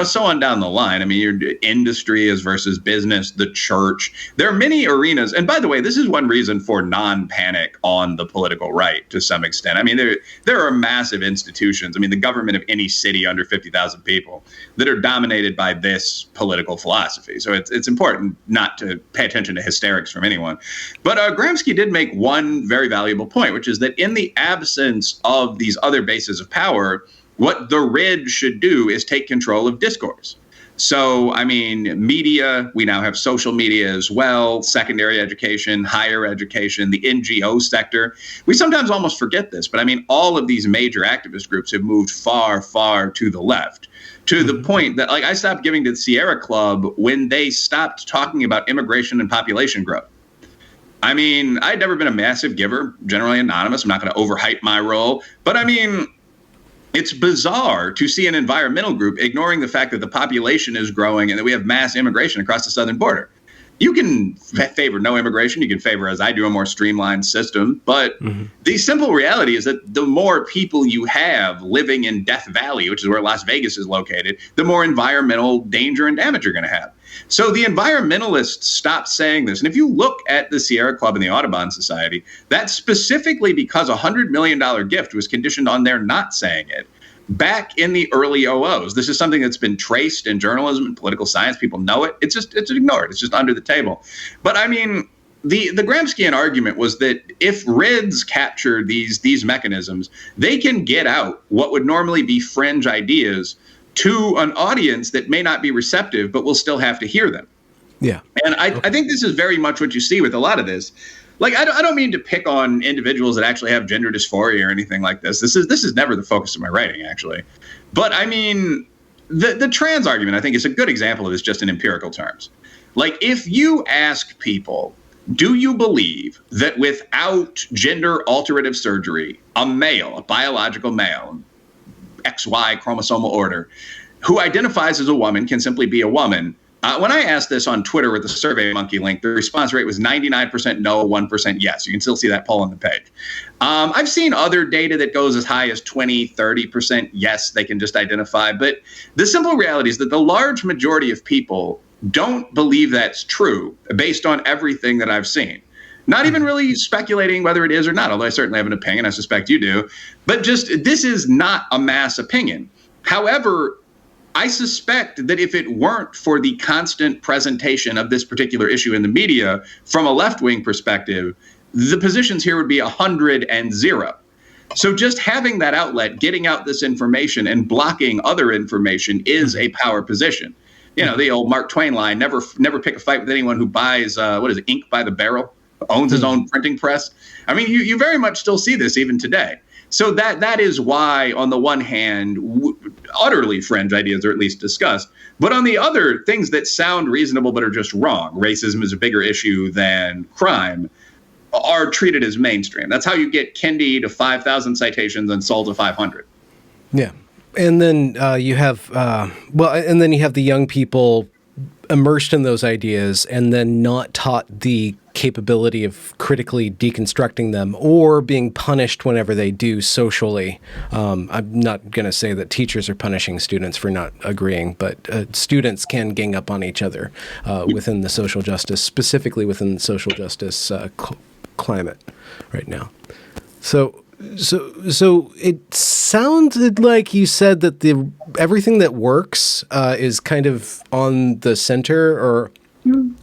[SPEAKER 2] so on down the line. I mean, your industry is versus business, the church. There are many arenas. And by the way, this is one reason for non-panic on the political right to some extent. I mean, there are massive institutions. I mean, the government of any city under 50,000 people that are dominated by this political philosophy. So it's important not to pay attention to hysterics from anyone. But Gramsci did make one very valuable point, which is that in the absence of these other bases of power, what the RID should do is take control of discourse. So, I mean, media, we now have social media as well, secondary education, higher education, the NGO sector. We sometimes almost forget this, but I mean, all of these major activist groups have moved far, far to the left, to the point that, like, I stopped giving to the Sierra Club when they stopped talking about immigration and population growth. I mean, I'd never been a massive giver, generally anonymous. I'm not going to overhype my role, but I mean, it's bizarre to see an environmental group ignoring the fact that the population is growing and that we have mass immigration across the southern border. You can favor no immigration. You can favor, as I do, a more streamlined system. But the simple reality is that the more people you have living in Death Valley, which is where Las Vegas is located, the more environmental danger and damage you're going to have. So the environmentalists stopped saying this. And if you look at the Sierra Club and the Audubon Society, that's specifically because a $100 million gift was conditioned on their not saying it back in the early OOs. This is something that's been traced in journalism and political science. People know it. It's ignored. It's just under the table. But I mean, the Gramscian argument was that if RIDs capture these mechanisms, they can get out what would normally be fringe ideas to an audience that may not be receptive, but will still have to hear them.
[SPEAKER 1] Yeah.
[SPEAKER 2] And I think this is very much what you see with a lot of this. Like, I don't mean to pick on individuals that actually have gender dysphoria or anything like this. This is never the focus of my writing, actually. But I mean, the trans argument, I think, is a good example of this just in empirical terms. Like, if you ask people, do you believe that without gender alterative surgery, a male, a biological male, XY chromosomal order, who identifies as a woman can simply be a woman? When I asked this on Twitter with the SurveyMonkey link, the response rate was 99% no, 1% yes. You can still see that poll on the page. I've seen other data that goes as high as 20, 30% yes, they can just identify. But the simple reality is that the large majority of people don't believe that's true based on everything that I've seen. Not even really speculating whether it is or not, although I certainly have an opinion. I suspect you do. But just this is not a mass opinion. However, I suspect that if it weren't for the constant presentation of this particular issue in the media from a left-wing perspective, the positions here would be 100 and 0. So just having that outlet, getting out this information and blocking other information is a power position. You know, the old Mark Twain line, never pick a fight with anyone who buys, ink by the barrel, owns his own printing press. I mean, you very much still see this even today. So that is why, on the one hand, utterly fringe ideas are at least discussed. But on the other, things that sound reasonable but are just wrong, racism is a bigger issue than crime, are treated as mainstream. That's how you get Kendi to 5,000 citations and Sol to 500.
[SPEAKER 1] Yeah. And then you have, and then you have the young people immersed in those ideas and then not taught the capability of critically deconstructing them or being punished whenever they do socially. I'm not going to say that teachers are punishing students for not agreeing, but students can gang up on each other within the social justice, specifically within the social justice climate right now. So it sounded like you said that everything that works is kind of on the center or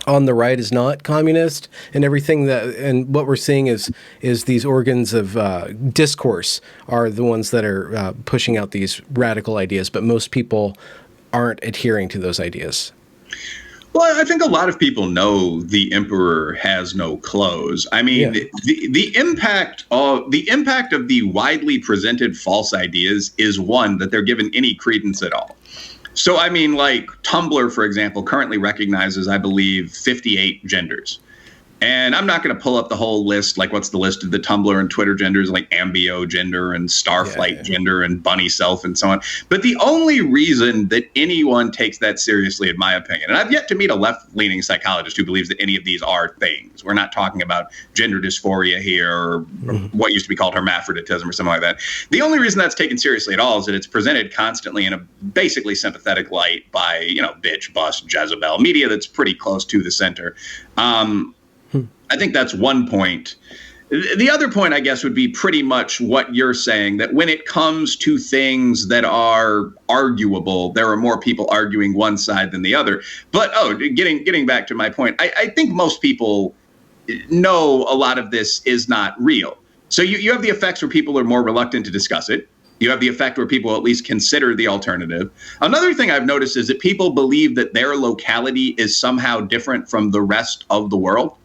[SPEAKER 1] on the right is not communist, and everything and what we're seeing is these organs of discourse are the ones that are pushing out these radical ideas, but most people aren't adhering to those ideas.
[SPEAKER 2] Well, I think a lot of people know the emperor has no clothes. I mean, the impact of the widely presented false ideas is one that they're given any credence at all. So, I mean, like Tumblr, for example, currently recognizes, I believe, 58 genders. And I'm not going to pull up the whole list, like what's the list of the Tumblr and Twitter genders, like ambio gender and starflight gender and bunny self and so on. But the only reason that anyone takes that seriously, in my opinion, and I've yet to meet a left-leaning psychologist who believes that any of these are things. We're not talking about gender dysphoria here or what used to be called hermaphroditism or something like that. The only reason that's taken seriously at all is that it's presented constantly in a basically sympathetic light by, bitch, bust, Jezebel, media that's pretty close to the center. I think that's one point. The other point, I guess, would be pretty much what you're saying, that when it comes to things that are arguable, there are more people arguing one side than the other. But, getting back to my point, I think most people know a lot of this is not real. So you have the effects where people are more reluctant to discuss it. You have the effect where people at least consider the alternative. Another thing I've noticed is that people believe that their locality is somehow different from the rest of the world.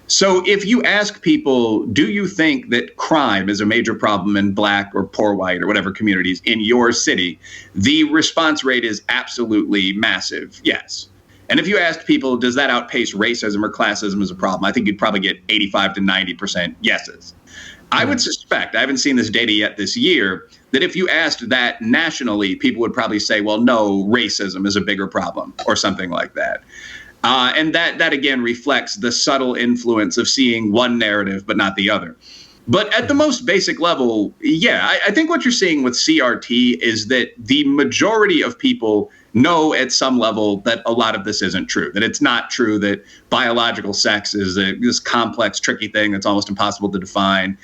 [SPEAKER 2] So if you ask people, do you think that crime is a major problem in black or poor white or whatever communities in your city, the response rate is absolutely massive. Yes. And if you asked people, does that outpace racism or classism as a problem? I think you'd probably get 85 to 90% yeses. I would suspect, I haven't seen this data yet this year, that if you asked that nationally, people would probably say, well, no, racism is a bigger problem or something like that. And that, again, reflects the subtle influence of seeing one narrative but not the other. But at the most basic level, I think what you're seeing with CRT is that the majority of people know at some level that a lot of this isn't true, that it's not true that biological sex is this complex, tricky thing that's almost impossible to define.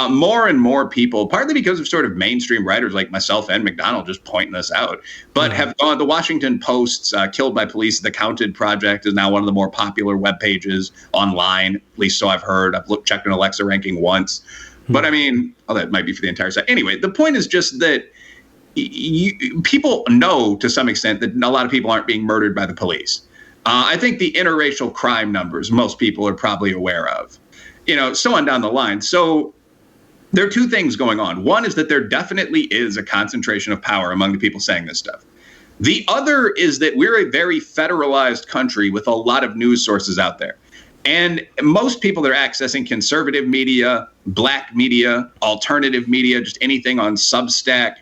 [SPEAKER 2] More and more people, partly because of sort of mainstream writers like myself and McDonald just pointing this out, but have gone, the Washington Post's Killed by Police, The Counted Project is now one of the more popular web pages online, at least so I've heard. I've checked an Alexa ranking once. But I mean, that might be for the entire site. Anyway, the point is just that people know to some extent that a lot of people aren't being murdered by the police. I think the interracial crime numbers most people are probably aware of, so on down the line. So there are two things going on. One is that there definitely is a concentration of power among the people saying this stuff. The other is that we're a very federalized country with a lot of news sources out there. And most people that are accessing conservative media, black media, alternative media, just anything on Substack,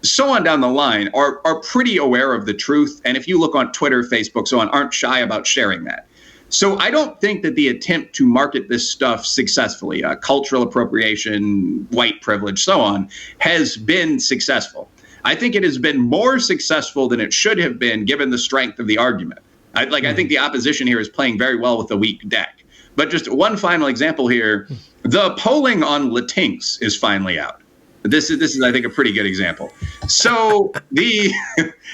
[SPEAKER 2] so on down the line, are pretty aware of the truth. And if you look on Twitter, Facebook, so on, aren't shy about sharing that. So I don't think that the attempt to market this stuff successfully, cultural appropriation, white privilege, so on, has been successful. I think it has been more successful than it should have been given the strength of the argument. I think the opposition here is playing very well with a weak deck. But just one final example here, the polling on Latinx is finally out. This is, I think, a pretty good example. So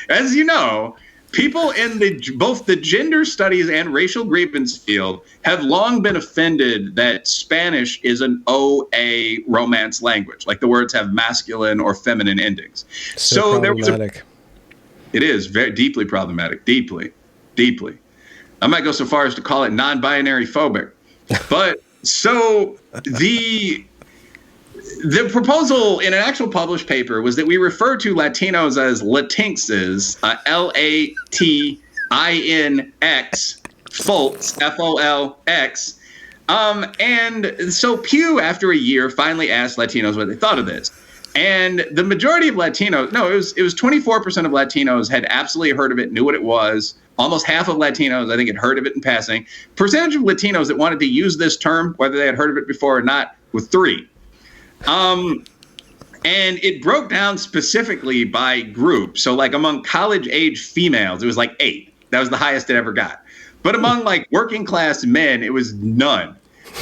[SPEAKER 2] as you know, people in both the gender studies and racial grievance field have long been offended that Spanish is an OA romance language, like the words have masculine or feminine endings. So there was it is very deeply problematic, deeply. I might go so far as to call it non-binary phobic. But so the proposal in an actual published paper was that we refer to Latinos as Latinxes, Latinx, Folks, Folx. And so Pew, after a year, finally asked Latinos what they thought of this. And the majority of Latinos, it was 24% of Latinos had absolutely heard of it, knew what it was. Almost half of Latinos, I think, had heard of it in passing. Percentage of Latinos that wanted to use this term, whether they had heard of it before or not, was 3%. And it broke down specifically by group. So like among college-age females, it was like 8%. That was the highest it ever got. But among like working class men, it was none.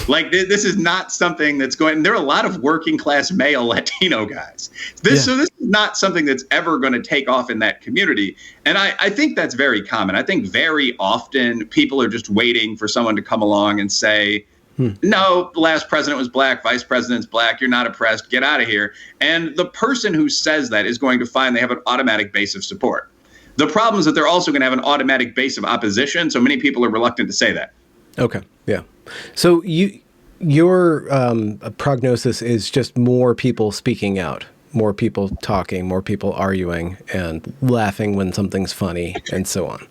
[SPEAKER 2] Like this is not something that's going. There are a lot of working class male Latino guys. So this is not something that's ever going to take off in that community. And I think that's very common. I think very often people are just waiting for someone to come along and say, no, the last president was black, vice president's black, you're not oppressed, get out of here. And the person who says that is going to find they have an automatic base of support. The problem is that they're also going to have an automatic base of opposition. So many people are reluctant to say that.
[SPEAKER 1] Okay. Yeah. So your prognosis is just more people speaking out, more people talking, more people arguing and laughing when something's funny and so on.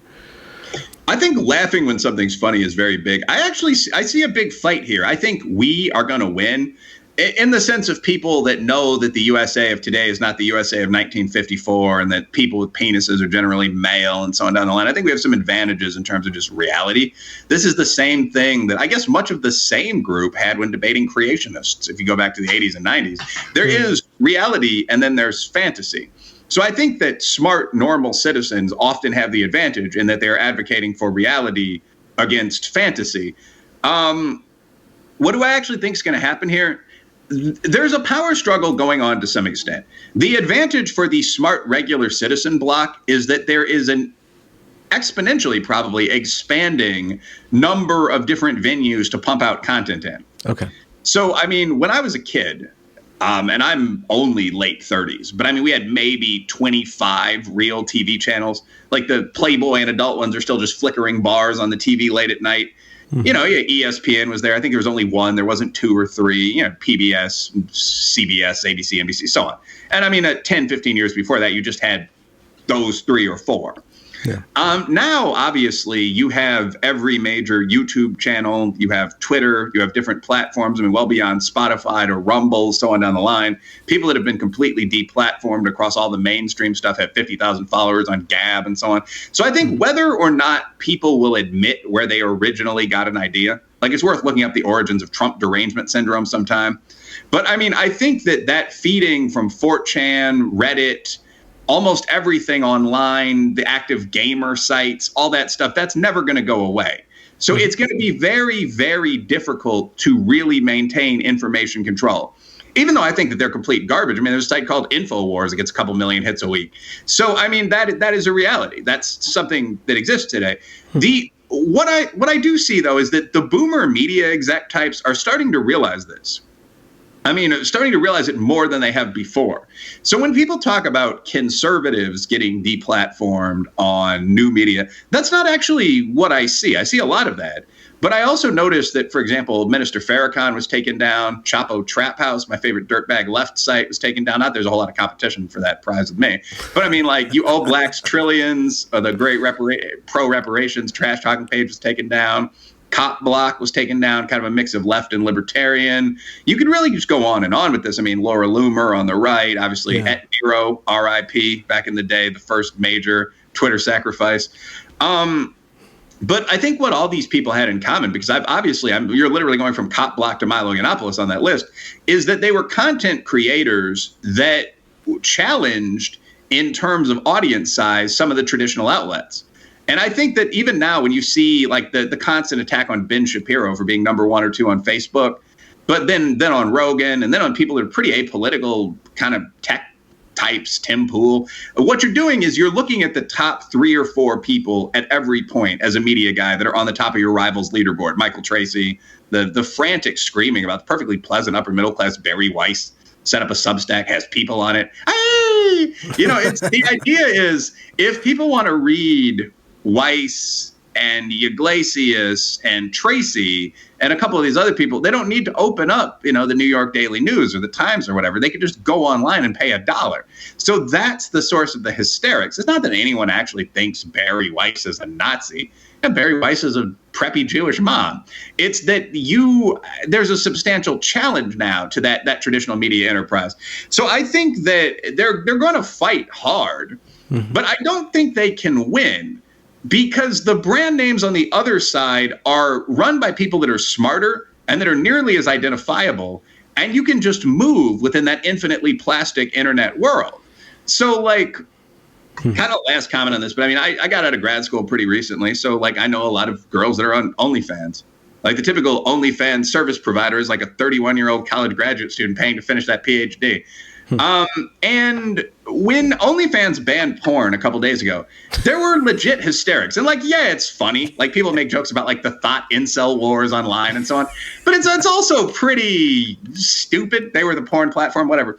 [SPEAKER 2] I think laughing when something's funny is very big. I see a big fight here. I think we are going to win in the sense of people that know that the USA of today is not the USA of 1954 and that people with penises are generally male and so on down the line. I think we have some advantages in terms of just reality. This is the same thing that I guess much of the same group had when debating creationists. If you go back to the 80s and 90s, there is reality and then there's fantasy. So I think that smart, normal citizens often have the advantage in that they're advocating for reality against fantasy. What do I actually think is going to happen here? There's a power struggle going on to some extent. The advantage for the smart, regular citizen bloc is that there is an exponentially probably expanding number of different venues to pump out content in.
[SPEAKER 1] Okay.
[SPEAKER 2] So, I mean, when I was a kid, and I'm only late 30s, but I mean, we had maybe 25 real TV channels. Like the Playboy and adult ones are still just flickering bars on the TV late at night. Mm-hmm. You know, ESPN was there. I think there was only one. There wasn't two or three. You know, PBS, CBS, ABC, NBC, so on. And I mean, 10, 15 years before that, you just had those three or four. Yeah. Now, obviously, you have every major YouTube channel, you have Twitter, you have different platforms, I mean, well beyond Spotify or Rumble, so on down the line. People that have been completely deplatformed across all the mainstream stuff have 50,000 followers on Gab and so on. So I think whether or not people will admit where they originally got an idea, like it's worth looking up the origins of Trump derangement syndrome sometime. But I mean, I think that feeding from 4chan, Reddit, almost everything online, the active gamer sites, all that stuff, that's never going to go away. So it's going to be very, very difficult to really maintain information control, even though I think that they're complete garbage. I mean, there's a site called InfoWars that gets a couple million hits a week. So, I mean, that is a reality. That's something that exists today. What I do see, though, is that the boomer media exec types are starting to realize this. I mean, starting to realize it more than they have before. So when people talk about conservatives getting deplatformed on new media, that's not actually what I see. I see a lot of that. But I also noticed that, for example, Minister Farrakhan was taken down. Chapo Trap House, my favorite dirtbag left site, was taken down. Not there's a whole lot of competition for that prize with me. But I mean, like, You Owe Blacks Trillions, the great pro-reparations trash talking page was taken down. Cop Block was taken down, kind of a mix of left and libertarian. You could really just go on and on with this. I mean, Laura Loomer on the right, obviously at Nero, RIP, back in the day, the first major Twitter sacrifice. But I think what all these people had in common, because you're literally going from Cop Block to Milo Yiannopoulos on that list, is that they were content creators that challenged, in terms of audience size, some of the traditional outlets. And I think that even now, when you see like the constant attack on Ben Shapiro for being number 1 or 2 on Facebook, but then on Rogan, and then on people that are pretty apolitical kind of tech types, Tim Pool, what you're doing is you're looking at the top 3 or 4 people at every point as a media guy that are on the top of your rival's leaderboard. Michael Tracy, the frantic screaming about the perfectly pleasant upper middle class Barry Weiss set up a Substack, has people on it. Hey! You know, it's the idea is if people want to read Weiss and Iglesias and Tracy and a couple of these other people, they don't need to open up, you know, the New York Daily News or the Times or whatever. They could just go online and pay $1. So that's the source of the hysterics. It's not that anyone actually thinks Barry Weiss is a Nazi. Yeah, Barry Weiss is a preppy Jewish mom. It's that there's a substantial challenge now to that traditional media enterprise. So I think that they're going to fight hard, but I don't think they can win. Because the brand names on the other side are run by people that are smarter and that are nearly as identifiable. And you can just move within that infinitely plastic internet world. So like, kind of last comment on this, but I mean, I got out of grad school pretty recently. So like, I know a lot of girls that are on OnlyFans. Like the typical OnlyFans service provider is like a 31-year-old college graduate student paying to finish that PhD. And when OnlyFans banned porn a couple days ago, there were legit hysterics. And like, yeah, it's funny. Like people make jokes about like the thought incel wars online and so on. But it's also pretty stupid. They were the porn platform, whatever.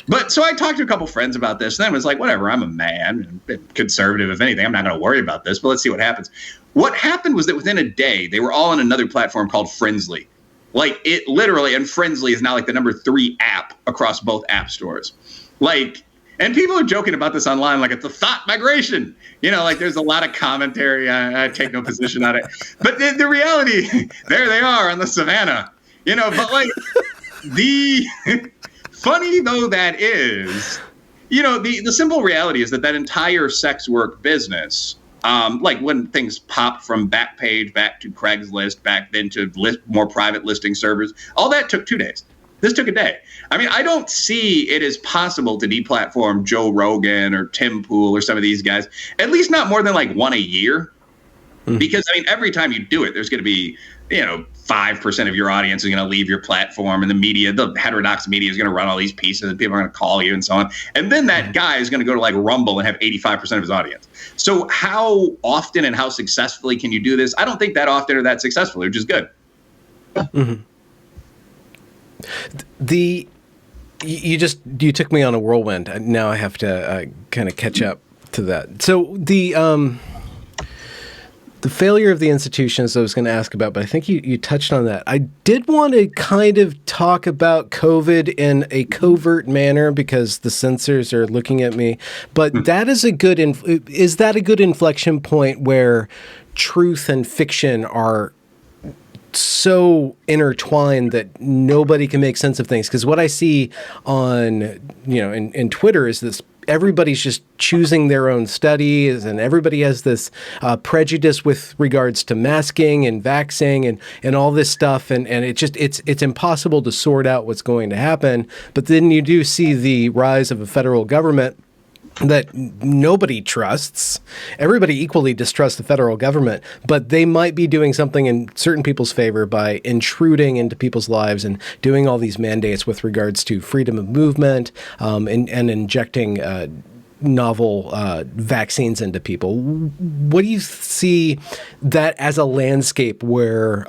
[SPEAKER 2] But so I talked to a couple friends about this and then was like, whatever, I'm a man, conservative, if anything, I'm not going to worry about this, but let's see what happens. What happened was that within a day, they were all on another platform called Fringe. Like it literally, and Friendly is now like the number 3 app across both app stores. Like And people are joking about this online like it's a thought migration. Like there's a lot of commentary. I take no position on it. But the reality, there they are on the savannah. But like the funny though that is, the simple reality is that entire sex work business, like when things popped from Backpage back to Craigslist, back then to more private listing servers, all that took 2 days. This took a day. I mean, I don't see it as possible to deplatform Joe Rogan or Tim Pool or some of these guys, at least not more than like one a year. Because, I mean, every time you do it, there's going to be, 5% of your audience is going to leave your platform, and the media, the heterodox media, is going to run all these pieces, and people are going to call you and so on. And then that guy is going to go to like Rumble and have 85% of his audience. So how often and how successfully can you do this? I don't think that often or that successfully, which is good.
[SPEAKER 1] Mm-hmm. You took me on a whirlwind. Now I have to kind of catch up to that. So the failure of the institutions I was going to ask about, but I think you touched on that. I did want to kind of talk about COVID in a covert manner because the censors are looking at me. But that is is that a good inflection point where truth and fiction are so intertwined that nobody can make sense of things? Because what I see on, in Twitter is this, everybody's just choosing their own studies, and everybody has this prejudice with regards to masking and vaxxing and all this stuff. And it's impossible to sort out what's going to happen. But then you do see the rise of a federal government that nobody trusts. Everybody equally distrusts the federal government, but they might be doing something in certain people's favor by intruding into people's lives and doing all these mandates with regards to freedom of movement, and injecting novel vaccines into people. What do you see that as a landscape where,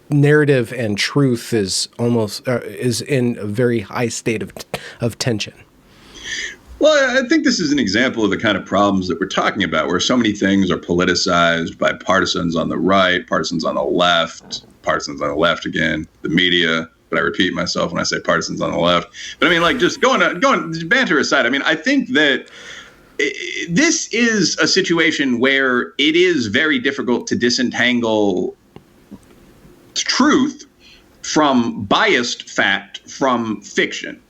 [SPEAKER 1] narrative and truth is almost is in a very high state of tension?
[SPEAKER 2] Well, I think this is an example of the kind of problems that we're talking about, where so many things are politicized by partisans on the right, partisans on the left again, the media. But I repeat myself when I say partisans on the left. But I mean, like, just going banter aside, I mean, I think that this is a situation where it is very difficult to disentangle truth from biased fact from fiction.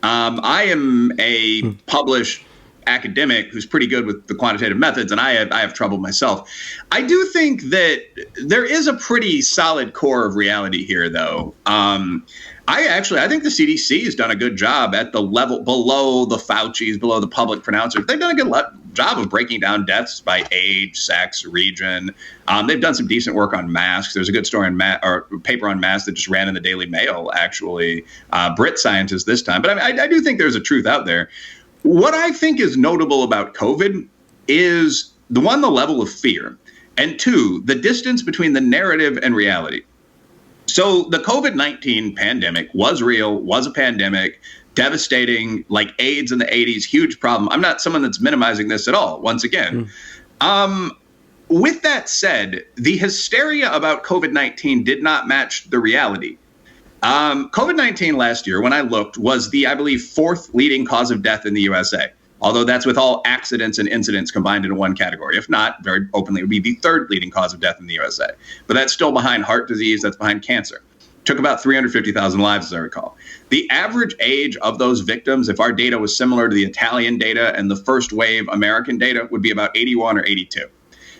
[SPEAKER 2] I am a published academic who's pretty good with the quantitative methods, and I have trouble myself. I do think that there is a pretty solid core of reality here, though. I think the CDC has done a good job at the level below the Faucis, below the public pronouncers. They've done a good job of breaking down deaths by age, sex, region. They've done some decent work on masks. There's a good story on paper on masks that just ran in the Daily Mail, actually. Brit scientists this time. But I do think there's a truth out there. What I think is notable about COVID is, the level of fear, and two, the distance between the narrative and reality. So the COVID-19 pandemic was real, was a pandemic, devastating, like AIDS in the 80s, huge problem. I'm not someone that's minimizing this at all, once again. With that said, the hysteria about COVID-19 did not match the reality. COVID-19 last year, when I looked, was the, I believe, 4th leading cause of death in the USA. Although that's with all accidents and incidents combined into one category. If not, very openly, it would be the 3rd leading cause of death in the USA. But that's still behind heart disease, that's behind cancer. Took about 350,000 lives, as I recall. The average age of those victims, if our data was similar to the Italian data and the first wave American data, would be about 81 or 82.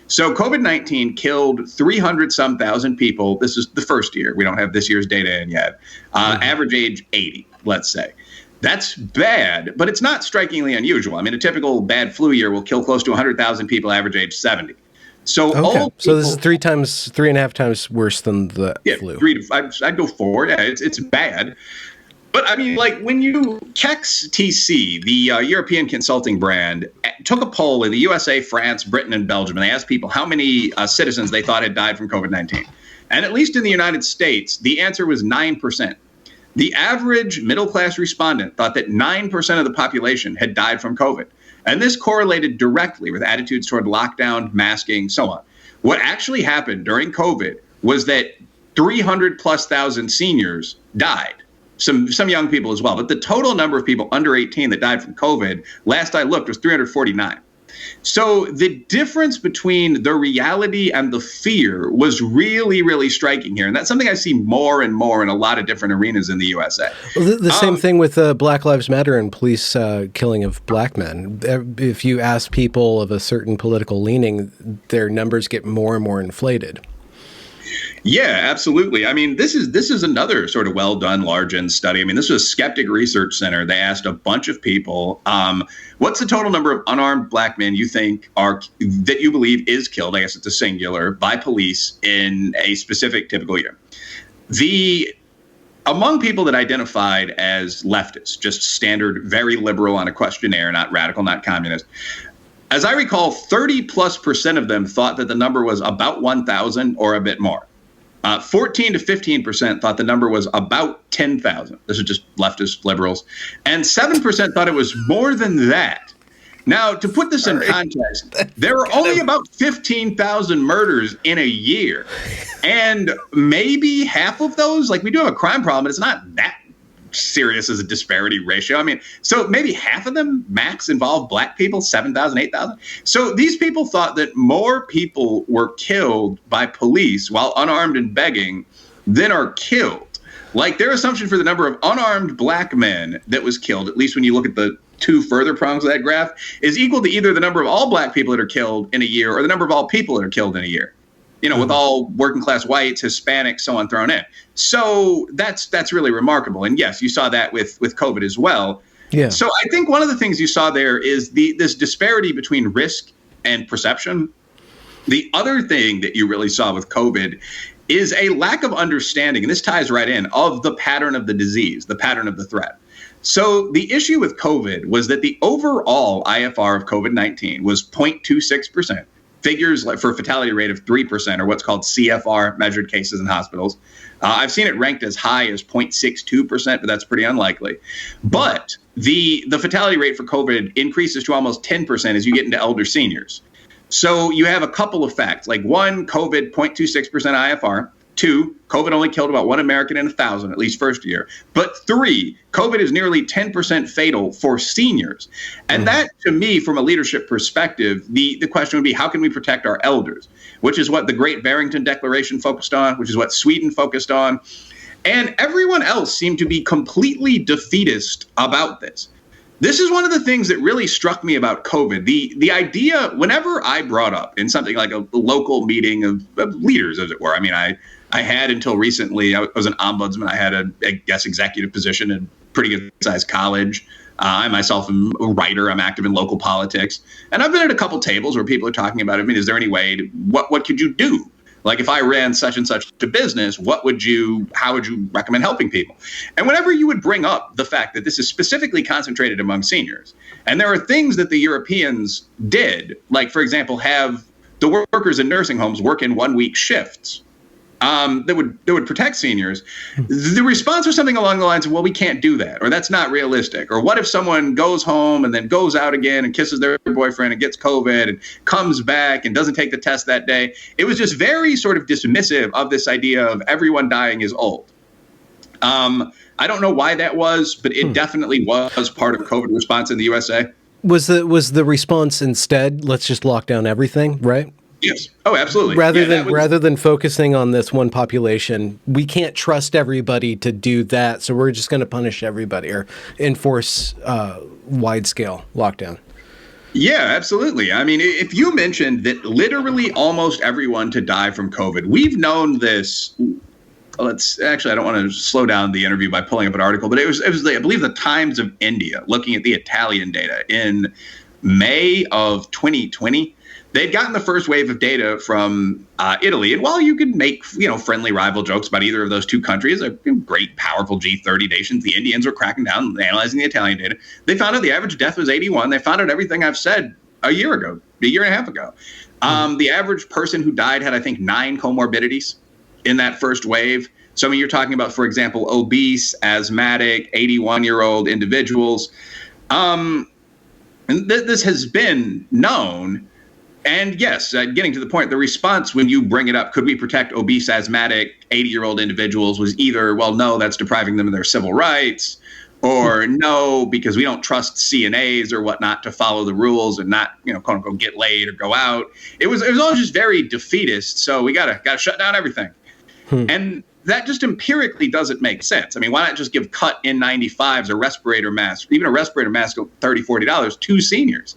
[SPEAKER 2] So COVID-19 killed 300-some thousand people. This is the first year. We don't have this year's data in yet. Average age 80, let's say. That's bad, but it's not strikingly unusual. I mean, a typical bad flu year will kill close to 100,000 people, average age 70. So
[SPEAKER 1] so this is 3.5 times worse than the flu.
[SPEAKER 2] I'd go 4. Yeah, it's bad. But I mean, like, when you KEX-TC, the European consulting brand, took a poll in the USA, France, Britain, and Belgium, and they asked people how many citizens they thought had died from COVID-19. And at least in the United States, the answer was 9%. The average middle-class respondent thought that 9% of the population had died from COVID. And this correlated directly with attitudes toward lockdown, masking, so on. What actually happened during COVID was that 300,000+ seniors died. some young people as well. But the total number of people under 18 that died from COVID, last I looked, was 349. So the difference between the reality and the fear was really, really striking here. And that's something I see more and more in a lot of different arenas in the USA.
[SPEAKER 1] Well, the same thing with Black Lives Matter and police killing of black men. If you ask people of a certain political leaning, their numbers get more and more inflated.
[SPEAKER 2] Yeah, absolutely. I mean, this is another sort of well done large end study. I mean, this was Skeptic Research Center. They asked a bunch of people, what's the total number of unarmed black men you think that you believe is killed? I guess it's a singular by police in a specific typical year. Among people that identified as leftists, just standard, very liberal on a questionnaire, not radical, not communist. As I recall, 30+% of them thought that the number was about 1,000 or a bit more. 14 to 15% thought the number was about 10,000. This is just leftist liberals. And 7% thought it was more than that. Now, to put this in context, there were only about 15,000 murders in a year. And maybe half of those, like we do have a crime problem, but it's not that serious as a disparity ratio. I mean, so maybe half of them max involve black people, 7,000, 8,000. So these people thought that more people were killed by police while unarmed and begging than are killed. Like their assumption for the number of unarmed black men that was killed, at least when you look at the two further prongs of that graph, is equal to either the number of all black people that are killed in a year or the number of all people that are killed in a year. You know, with all working class whites, Hispanics, so on thrown in. So that's really remarkable. And yes, you saw that with COVID as well. Yeah. So I think one of the things you saw there is this disparity between risk and perception. The other thing that you really saw with COVID is a lack of understanding, and this ties right in, of the pattern of the disease, the pattern of the threat. So the issue with COVID was that the overall IFR of COVID-19 was 0.26%. Figures like for a fatality rate of 3% or what's called CFR, measured cases in hospitals. I've seen it ranked as high as 0.62%, but that's pretty unlikely. But the fatality rate for COVID increases to almost 10% as you get into elder seniors. So you have a couple of facts, like one, COVID 0.26% IFR. Two, COVID only killed about 1 American in 1,000, at least first year. But three, COVID is nearly 10% fatal for seniors. And that, to me, from a leadership perspective, the question would be, how can we protect our elders? Which is what the Great Barrington Declaration focused on, which is what Sweden focused on. And everyone else seemed to be completely defeatist about this. This is one of the things that really struck me about COVID. The idea, whenever I brought up in something like a local meeting of leaders, as it were, I mean, I had until recently, I was an ombudsman. I had a executive position in a pretty good sized college. I myself am a writer. I'm active in local politics. And I've been at a couple tables where people are talking about, I mean, is there any way what could you do? Like if I ran such and such a business, how would you recommend helping people? And whenever you would bring up the fact that this is specifically concentrated among seniors, and there are things that the Europeans did, like, for example, have the workers in nursing homes work in 1 week shifts, that would protect seniors. The response was something along the lines of, well, we can't do that, or that's not realistic. Or what if someone goes home and then goes out again and kisses their boyfriend and gets COVID and comes back and doesn't take the test that day? It was just very sort of dismissive of this idea of everyone dying is old. I don't know why that was, but it definitely was part of COVID response in the USA.
[SPEAKER 1] Was the response instead, let's just lock down everything, right?
[SPEAKER 2] Yes. Oh, absolutely.
[SPEAKER 1] Rather than focusing on this one population, we can't trust everybody to do that, so we're just going to punish everybody or enforce wide-scale lockdown.
[SPEAKER 2] Yeah, absolutely. I mean, if you mentioned that literally almost everyone to die from COVID, we've known this. I don't want to slow down the interview by pulling up an article, but it was I believe the Times of India looking at the Italian data in May of 2020. They'd gotten the first wave of data from Italy. And while you could make, friendly rival jokes about either of those two countries, they're great, powerful G30 nations, the Indians were cracking down and analyzing the Italian data. They found out the average death was 81. They found out everything I've said a year and a half ago. The average person who died had, I think, 9 comorbidities in that first wave. So, I mean, you're talking about, for example, obese, asthmatic, 81-year-old individuals. And this has been known. And yes, getting to the point, the response when you bring it up, could we protect obese, asthmatic, 80-year-old individuals, was either, well, no, that's depriving them of their civil rights, or no, because we don't trust CNAs or whatnot to follow the rules and not, quote unquote, get laid or go out. It was all just very defeatist. So we gotta shut down everything. And that just empirically doesn't make sense. I mean, why not just give cut N95s or respirator masks, even a respirator mask, $30, $40 to seniors?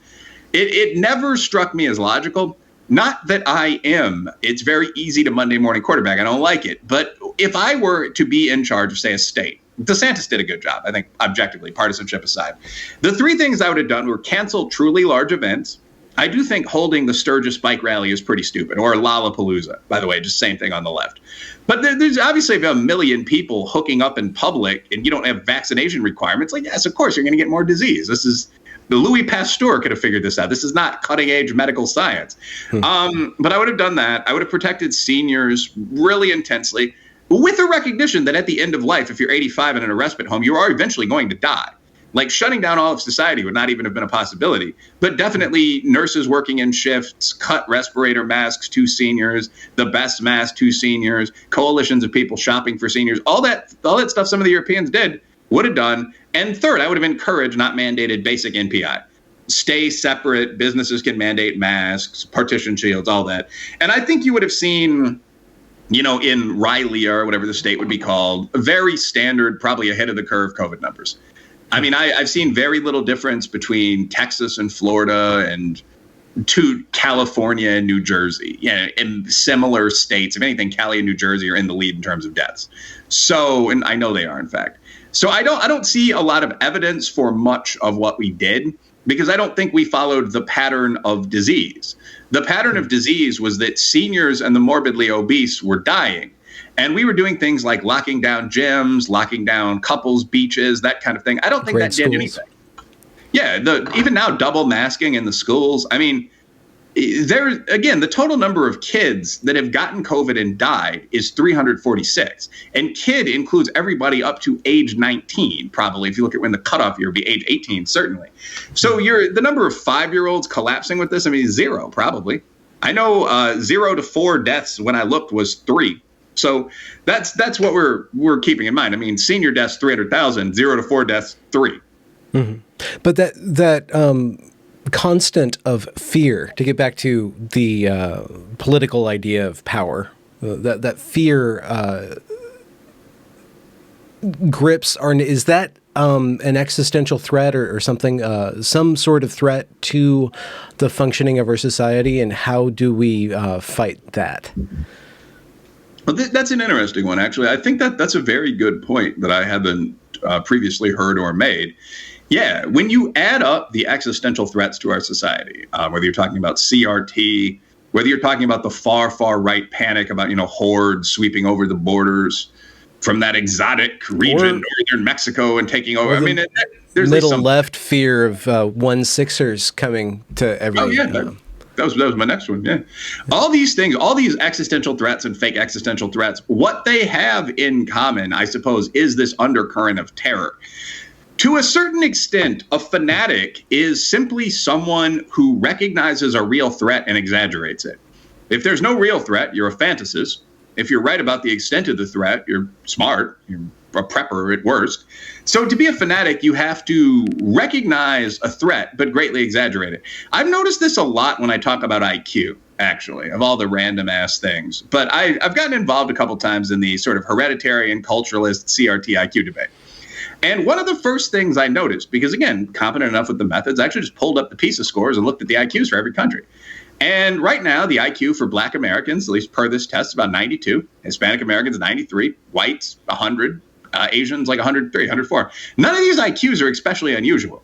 [SPEAKER 2] It never struck me as logical. Not that I am. It's very easy to Monday morning quarterback. I don't like it. But if I were to be in charge of, say, a state, DeSantis did a good job, I think, objectively, partisanship aside. The three things I would have done were cancel truly large events. I do think holding the Sturgis bike rally is pretty stupid, or Lollapalooza, by the way, just same thing on the left. But there's obviously if you have a million people hooking up in public and you don't have vaccination requirements, like, yes, of course, you're going to get more disease. This is Louis Pasteur could have figured this out. This is not cutting edge medical science. But I would have done that. I would have protected seniors really intensely with a recognition that at the end of life, if you're 85 and in a respite home, you are eventually going to die. Like shutting down all of society would not even have been a possibility. But definitely nurses working in shifts, cut respirator masks to seniors, the best mask to seniors, coalitions of people shopping for seniors, all that stuff some of the Europeans did, would have done. And third, I would have encouraged, not mandated, basic NPI. Stay separate. Businesses can mandate masks, partition shields, all that. And I think you would have seen, in Reilly or whatever the state would be called, very standard, probably ahead of the curve COVID numbers. I mean, I've seen very little difference between Texas and Florida and to California and New Jersey. In similar states. If anything, Cali and New Jersey are in the lead in terms of deaths. So, and I know they are, in fact. So I don't see a lot of evidence for much of what we did, because I don't think we followed the pattern of disease. The pattern of disease was that seniors and the morbidly obese were dying. And we were doing things like locking down gyms, locking down couples, beaches, that kind of thing. I don't think that did anything. Yeah, even now, double masking in the schools. I mean, again, the total number of kids that have gotten COVID and died is 346. And kid includes everybody up to age 19, probably. If you look at when the cutoff year would be age 18, certainly. So the number of 5-year-olds collapsing with this, I mean, zero, probably. I know 0 to 4 deaths when I looked was 3. So that's what we're keeping in mind. I mean, senior deaths 300,000, 0 to 4 deaths 3.
[SPEAKER 1] Mm-hmm. But that constant of fear, to get back to the political idea of power, that fear grips is that an existential threat or something, some sort of threat to the functioning of our society, and how do we fight that?
[SPEAKER 2] Well, that's an interesting one, actually. I think that's a very good point that I haven't previously heard or made. Yeah, when you add up the existential threats to our society, whether you're talking about CRT, whether you're talking about the far, far right panic about, hordes sweeping over the borders from that exotic region, northern Mexico, and taking over. I mean, there's
[SPEAKER 1] middle left fear of 1/6ers coming to every.
[SPEAKER 2] Oh, yeah. That was my next one. Yeah. All these things, all these existential threats and fake existential threats, what they have in common, I suppose, is this undercurrent of terror. To a certain extent, a fanatic is simply someone who recognizes a real threat and exaggerates it. If there's no real threat, you're a fantasist. If you're right about the extent of the threat, you're smart. You're a prepper at worst. So to be a fanatic, you have to recognize a threat, but greatly exaggerate it. I've noticed this a lot when I talk about IQ, actually, of all the random ass things. But I've gotten involved a couple times in the sort of hereditary and culturalist CRT IQ debate. And one of the first things I noticed, because again, competent enough with the methods, I actually just pulled up the PISA scores and looked at the IQs for every country. And right now, the IQ for Black Americans, at least per this test, is about 92. Hispanic Americans, 93. Whites, 100. Asians, like 103, 104. None of these IQs are especially unusual.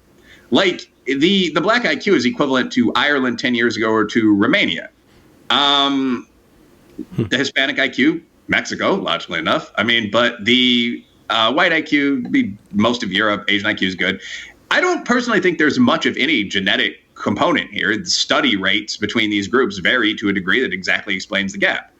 [SPEAKER 2] Like, the Black IQ is equivalent to Ireland 10 years ago or to Romania. The Hispanic IQ, Mexico, logically enough. I mean, but the white IQ, most of Europe, Asian IQ is good. I don't personally think there's much of any genetic component here. The study rates between these groups vary to a degree that exactly explains the gap.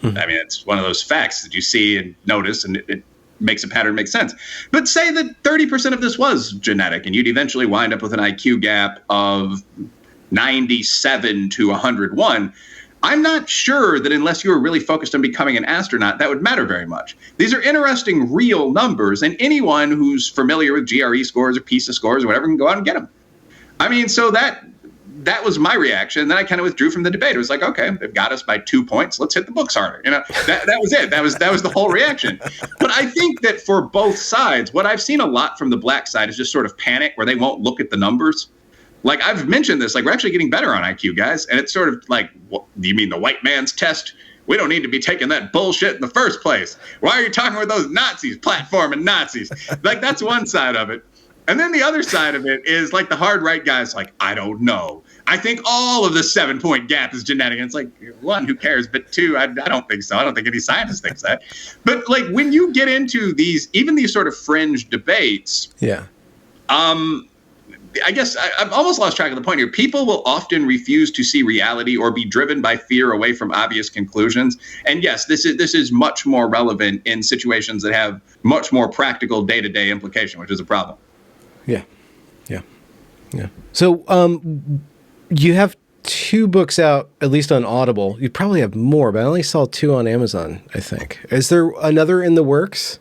[SPEAKER 2] I mean, it's one of those facts that you see and notice, and it makes a pattern make sense. But say that 30% of this was genetic, and you'd eventually wind up with an IQ gap of 97 to 101. I'm not sure that unless you were really focused on becoming an astronaut, that would matter very much. These are interesting, real numbers, and anyone who's familiar with GRE scores or PISA scores or whatever can go out and get them. I mean, so that was my reaction. Then I kind of withdrew from the debate. It was like, okay, they've got us by 2 points. Let's hit the books harder. That was it. That was the whole reaction. But I think that for both sides, what I've seen a lot from the black side is just sort of panic where they won't look at the numbers. Like I've mentioned this, like we're actually getting better on IQ, guys. And it's sort of like, what, do you mean the white man's test? We don't need to be taking that bullshit in the first place. Why are you talking with those Nazis, platforming Nazis? Like that's one side of it. And then the other side of it is like the hard right guys like, I don't know. I think all of the 7-point gap is genetic. And it's like, one, who cares? But two, I don't think so. I don't think any scientist thinks that. But like when you get into these, even these sort of fringe debates, I guess I've almost lost track of the point here. People will often refuse to see reality or be driven by fear away from obvious conclusions. And yes, this is much more relevant in situations that have much more practical day-to-day implication, which is a problem.
[SPEAKER 1] Yeah. So you have 2 books out, at least on Audible. You probably have more, but I only saw 2 on Amazon, I think. Is there another in the works?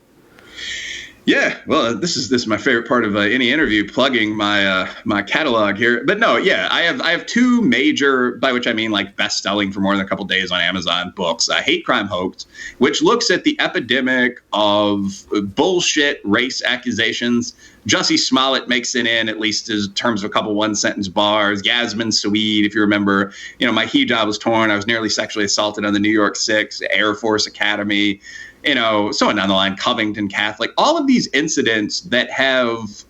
[SPEAKER 2] Yeah, well, this is my favorite part of any interview, plugging my my catalog here. But no, yeah, I have 2 major, by which I mean like best-selling for more than a couple days on Amazon books. Hate Crime Hoax, which looks at the epidemic of bullshit race accusations. Jussie Smollett makes it in, at least in terms of a couple one-sentence bars. Yasmin Saweed, if you remember, my hijab was torn. I was nearly sexually assaulted on the New York 6, Air Force Academy. So on down the line, Covington Catholic, all of these incidents that have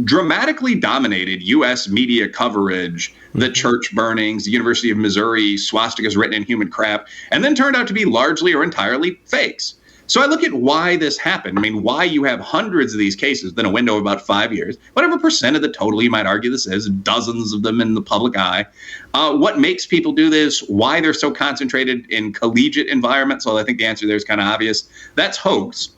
[SPEAKER 2] dramatically dominated U.S. media coverage, the church burnings, the University of Missouri, swastikas written in human crap, and then turned out to be largely or entirely fakes. So I look at why this happened. I mean, why you have hundreds of these cases within a window of about 5 years, whatever percent of the total you might argue this is, dozens of them in the public eye. What makes people do this, why they're so concentrated in collegiate environments. Well, I think the answer there is kind of obvious. That's hoax.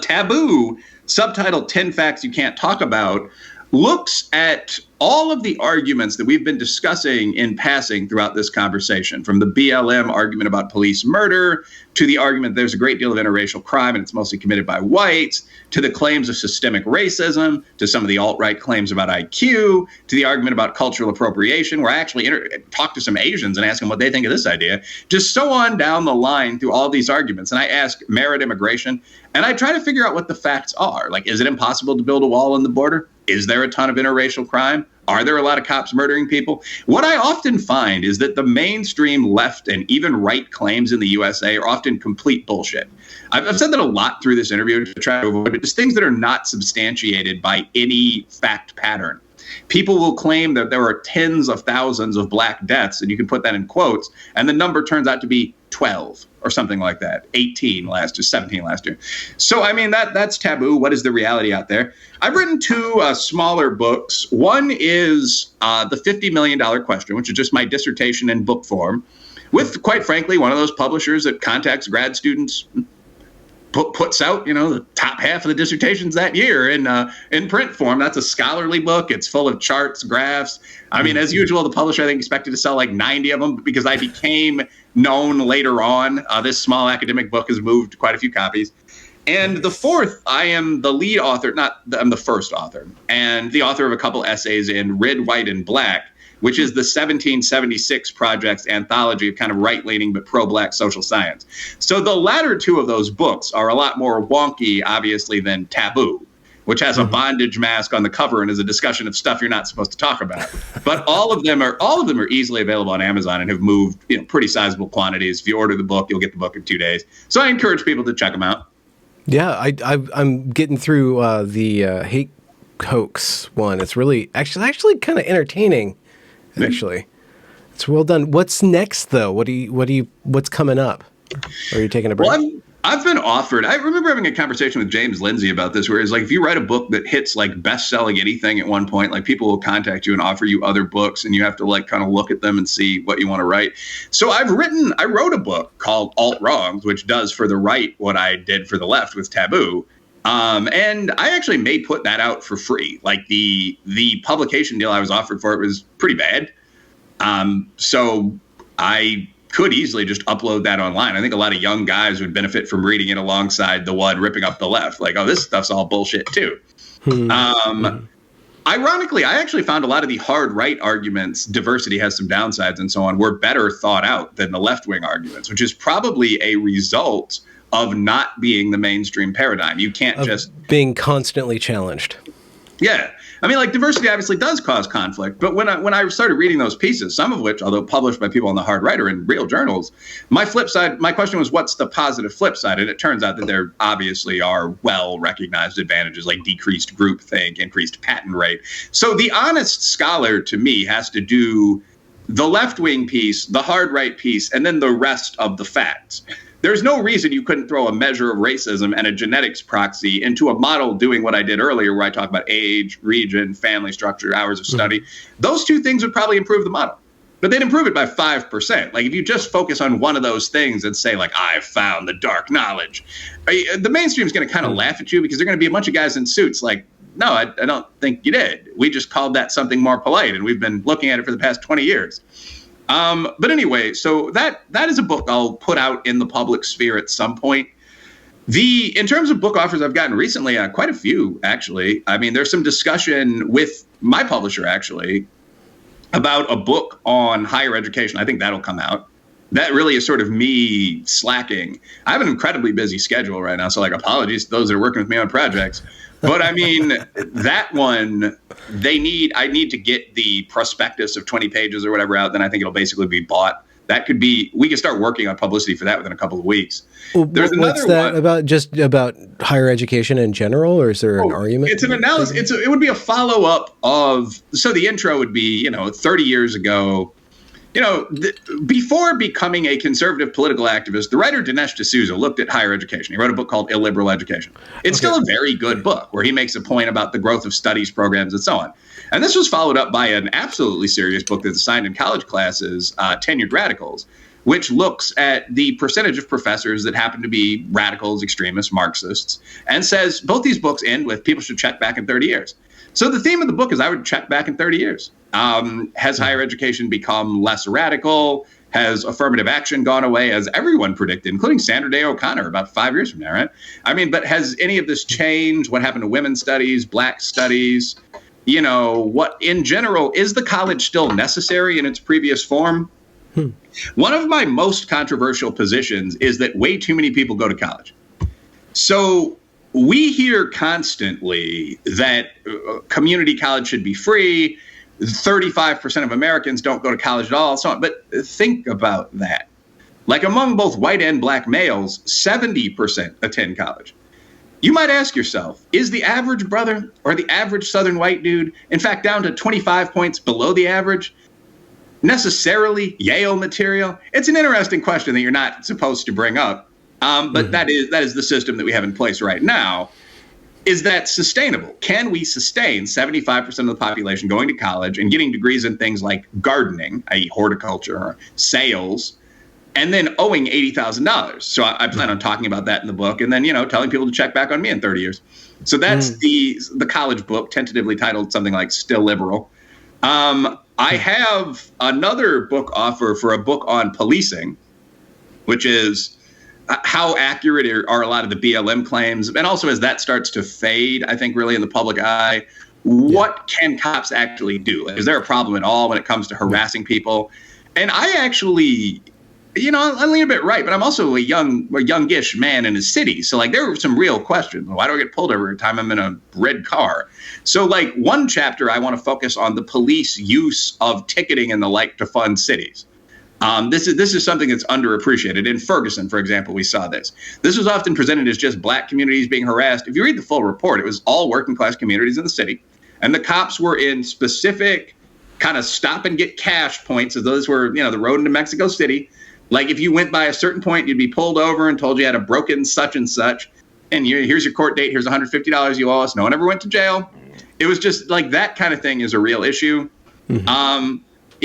[SPEAKER 2] Taboo, subtitled 10 Facts You Can't Talk About, looks at all of the arguments that we've been discussing in passing throughout this conversation, from the BLM argument about police murder, to the argument there's a great deal of interracial crime and it's mostly committed by whites, to the claims of systemic racism, to some of the alt-right claims about IQ, to the argument about cultural appropriation, where I actually talked to some Asians and asked them what they think of this idea, just so on down the line through all these arguments. And I ask merit immigration, and I try to figure out what the facts are. Like, is it impossible to build a wall on the border? Is there a ton of interracial crime? Are there a lot of cops murdering people? What I often find is that the mainstream left and even right claims in the USA are often complete bullshit. I've said that a lot through this interview to try to avoid it. Just things that are not substantiated by any fact pattern. People will claim that there are tens of thousands of black deaths, and you can put that in quotes, and the number turns out to be 12 or something like that, 18 last year, 17 last year. So, I mean, that's taboo. What is the reality out there? I've written 2 smaller books. One is The $50 Million Question, which is just my dissertation in book form, with, quite frankly, one of those publishers that contacts grad students, puts out, the top half of the dissertations that year in print form. That's a scholarly book. It's full of charts, graphs. I mean, as usual, the publisher, I think, expected to sell like 90 of them because I became known later on. This small academic book has moved quite a few copies. And the fourth, I am the lead author, I'm the first author, and the author of a couple essays in Red, White, and Black, which is the 1776 Project's anthology of kind of right-leaning but pro-black social science. So the latter 2 of those books are a lot more wonky, obviously, than Taboo, which has a bondage mask on the cover and is a discussion of stuff you're not supposed to talk about. But all of them are easily available on Amazon and have moved pretty sizable quantities. If you order the book, you'll get the book in 2 days. So I encourage people to check them out.
[SPEAKER 1] Yeah, I'm getting through the Hate Hoax one. It's really actually kind of entertaining. Actually, it's well done. What's next, though? What's coming up? Or are you taking a break?
[SPEAKER 2] Well, I've been offered. I remember having a conversation with James Lindsay about this, where it's like, if you write a book that hits like best-selling anything at one point, like people will contact you and offer you other books, and you have to like kind of look at them and see what you want to write. So I wrote a book called Alt Wrongs, which does for the right what I did for the left with Taboo. And I actually may put that out for free. Like the publication deal I was offered for it was pretty bad. So I could easily just upload that online. I think a lot of young guys would benefit from reading it alongside the one ripping up the left. Like, oh, this stuff's all bullshit too. Ironically, I actually found a lot of the hard right arguments, diversity has some downsides and so on, were better thought out than the left wing arguments, which is probably a result of not being the mainstream paradigm. You can't just
[SPEAKER 1] being constantly challenged.
[SPEAKER 2] Yeah. I mean, like, diversity obviously does cause conflict. But when I started reading those pieces, some of which, although published by people on the hard right, are in real journals, my question was, what's the positive flip side? And it turns out that there obviously are well-recognized advantages like decreased groupthink, increased patent rate. So the honest scholar, to me, has to do the left-wing piece, the hard right piece, and then the rest of the facts. There's no reason you couldn't throw a measure of racism and a genetics proxy into a model doing what I did earlier, where I talk about age, region, family structure, hours of study. Those two things would probably improve the model, but they'd improve it by 5%. Like, if you just focus on one of those things and say, like, I've found the dark knowledge, the mainstream is going to kind of laugh at you, because they're going to be a bunch of guys in suits like, no, I don't think you did. We just called that something more polite, and we've been looking at it for the past 20 years. But anyway, so that is a book I'll put out in the public sphere at some point. In terms of book offers I've gotten recently, quite a few, actually. I mean, there's some discussion with my publisher, actually, about a book on higher education. I think that'll come out. That really is sort of me slacking. I have an incredibly busy schedule right now, so, like, apologies to those that are working with me on projects. But I mean, that one, I need to get the prospectus of 20 pages or whatever out. Then I think it'll basically be bought. We can start working on publicity for that within a couple of weeks.
[SPEAKER 1] Well, what's that about? Just about higher education in general, or is there an argument?
[SPEAKER 2] It's an analysis. It would be a follow up of. So the intro would be, 30 years ago. Before becoming a conservative political activist, the writer Dinesh D'Souza looked at higher education. He wrote a book called Illiberal Education. It's still a very good book, where he makes a point about the growth of studies programs and so on. And this was followed up by an absolutely serious book that's assigned in college classes, Tenured Radicals, which looks at the percentage of professors that happen to be radicals, extremists, Marxists, and says both these books end with people should check back in 30 years. So the theme of the book is I would check back in 30 years. Has higher education become less radical? Has affirmative action gone away, as everyone predicted, including Sandra Day O'Connor about 5 years from now, right? I mean, but has any of this changed? What happened to women's studies, black studies? What in general, is the college still necessary in its previous form? One of my most controversial positions is that way too many people go to college. So we hear constantly that community college should be free. 35% of Americans don't go to college at all, so on. But think about that. Like, among both white and black males, 70% attend college. You might ask yourself, is the average brother or the average Southern white dude, in fact, down to 25 points below the average, necessarily Yale material? It's an interesting question that you're not supposed to bring up. But that is the system that we have in place right now. Is that sustainable? Can we sustain 75% of the population going to college and getting degrees in things like gardening, i.e. horticulture, or sales, and then owing $80,000? So I plan on talking about that in the book, and then, telling people to check back on me in 30 years. So that's the college book, tentatively titled something like Still Liberal. I have another book offer for a book on policing, which is how accurate are a lot of the BLM claims? And also, as that starts to fade, I think, really in the public eye, what can cops actually do? Is there a problem at all when it comes to harassing people? And I actually, I lean a bit right, but I'm also a youngish man in a city. So, like, there were some real questions. Why do I get pulled every time I'm in a red car? So, like, one chapter, I want to focus on the police use of ticketing and the like to fund cities. This is something that's underappreciated. In Ferguson, for example, we saw this. This was often presented as just black communities being harassed. If you read the full report, it was all working class communities in the city. And the cops were in specific kind of stop and get cash points, as those were, the road into Mexico City. Like, if you went by a certain point, you'd be pulled over and told you had a broken such and such. And here's your court date. Here's $150 you owe us. No one ever went to jail. It was just like that kind of thing is a real issue.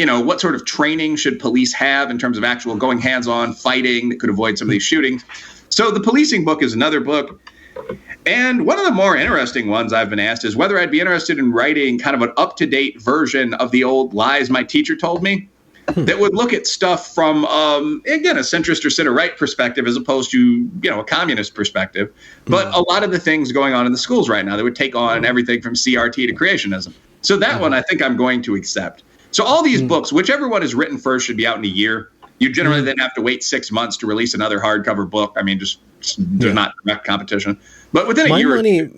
[SPEAKER 2] What sort of training should police have in terms of actual going hands-on fighting that could avoid some of these shootings? So the policing book is another book. And one of the more interesting ones I've been asked is whether I'd be interested in writing kind of an up-to-date version of the old lies my teacher told me that would look at stuff from, again, a centrist or center-right perspective as opposed to, a communist perspective. But a lot of the things going on in the schools right now that would take on everything from CRT to creationism. So that one I think I'm going to accept. So all these books, whichever one is written first, should be out in a year. You generally then have to wait 6 months to release another hardcover book. I mean, there's not direct competition. But within a year...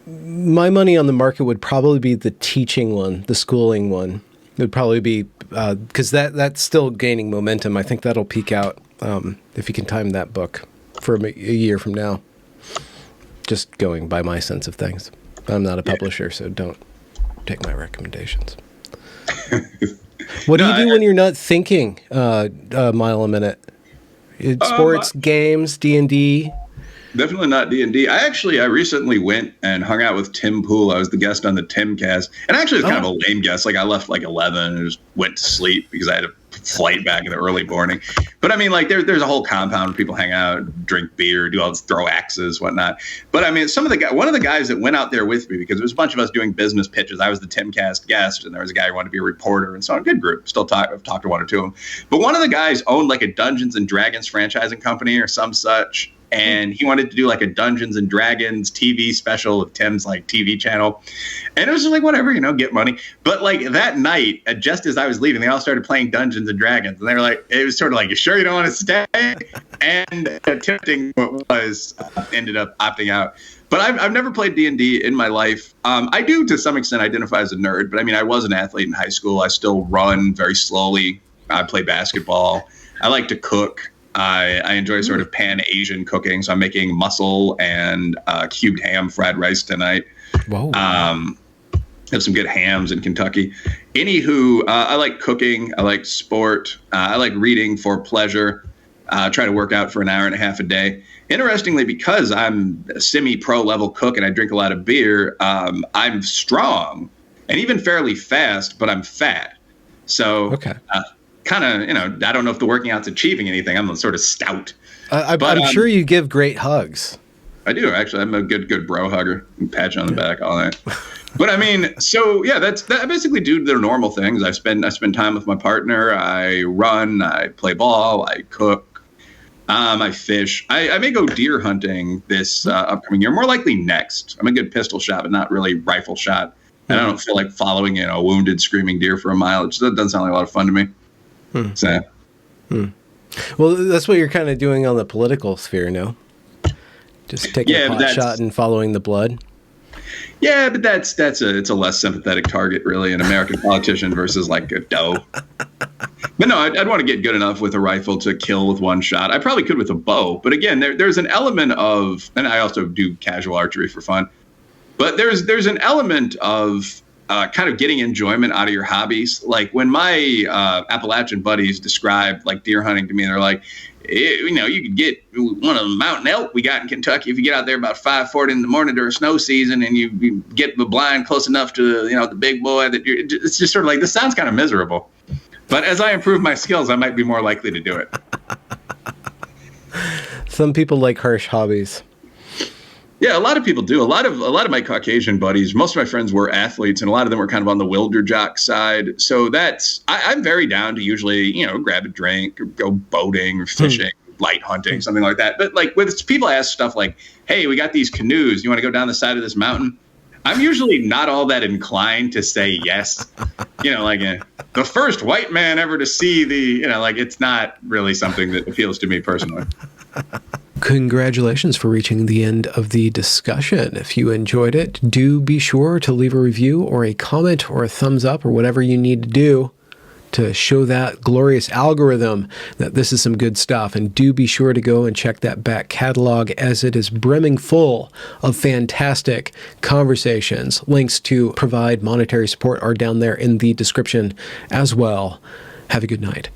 [SPEAKER 1] My money on the market would probably be the teaching one, the schooling one. It would probably be, because that's still gaining momentum. I think that'll peak out if you can time that book for a year from now. Just going by my sense of things. I'm not a publisher, so don't take my recommendations. What do you do when you're not thinking a mile a minute? Sports, games, D&D?
[SPEAKER 2] Definitely not D&D. I recently went and hung out with Tim Pool. I was the guest on the Timcast. And actually it was kind of a lame guest. Like I left like 11 and just went to sleep because I had a flight back in the early morning. But I mean, like there's a whole compound where people hang out, drink beer, do all this, throw axes, whatnot. But I mean, one of the guys that went out there with me, because there was a bunch of us doing business pitches. I was the Timcast guest, and there was a guy who wanted to be a reporter, and so a good group. I've talked to one or two of them. But one of the guys owned like a Dungeons and Dragons franchising company or some such. And he wanted to do like a Dungeons and Dragons TV special of Tim's like TV channel. And it was just like, whatever, get money. But like that night, just as I was leaving, they all started playing Dungeons and Dragons. And they were like, it was sort of like, you sure you don't want to stay? And attempting what was, ended up opting out. But I've never played D&D in my life. I do, to some extent, identify as a nerd. But I mean, I was an athlete in high school. I still run very slowly. I play basketball. I like to cook. I enjoy sort of pan-Asian cooking, so I'm making mussel and cubed ham fried rice tonight.
[SPEAKER 1] Whoa.
[SPEAKER 2] Have some good hams in Kentucky. Anywho, I like cooking. I like sport. I like reading for pleasure. Try to work out for an hour and a half a day. Interestingly, because I'm a semi-pro level cook and I drink a lot of beer, I'm strong and even fairly fast, but I'm fat. So kind of, I don't know if the working out's achieving anything. I'm sort of stout.
[SPEAKER 1] I'm sure you give great hugs.
[SPEAKER 2] I do, actually. I'm a good bro hugger. Pat you on the back all night. But I mean, so yeah, I basically do the normal things. I spend time with my partner. I run. I play ball. I cook. I fish. I may go deer hunting this upcoming year. More likely next. I'm a good pistol shot, but not really rifle shot. And I don't feel like following a wounded screaming deer for a mile. That doesn't sound like a lot of fun to me. So.
[SPEAKER 1] Well, that's what you're kind of doing on the political sphere, no? Just taking a pot shot and following the blood.
[SPEAKER 2] Yeah, but it's a less sympathetic target, really, an American politician versus like a doe. But no, I'd want to get good enough with a rifle to kill with one shot. I probably could with a bow, but again, there's an element of, and I also do casual archery for fun. But there's an element of kind of getting enjoyment out of your hobbies. Like when my Appalachian buddies describe like deer hunting to me, they're like, you could get one of the mountain elk we got in Kentucky if you get out there about 5:40 in the morning during snow season and you get the blind close enough to the big boy that it's just sort of like, this sounds kind of miserable. But as I improve my skills, I might be more likely to do it.
[SPEAKER 1] Some people like harsh hobbies.
[SPEAKER 2] Yeah, a lot of people do. A lot of my Caucasian buddies, most of my friends were athletes, and a lot of them were kind of on the wilder jock side. So I'm very down to usually, grab a drink or go boating or fishing, light hunting, something like that. But like with people ask stuff like, hey, we got these canoes. You want to go down the side of this mountain? I'm usually not all that inclined to say yes. The first white man ever to see it's not really something that appeals to me personally.
[SPEAKER 1] Congratulations for reaching the end of the discussion. If you enjoyed it, do be sure to leave a review or a comment or a thumbs up or whatever you need to do to show that glorious algorithm that this is some good stuff. And do be sure to go and check that back catalog, as it is brimming full of fantastic conversations. Links to provide monetary support are down there in the description as well. Have a good night.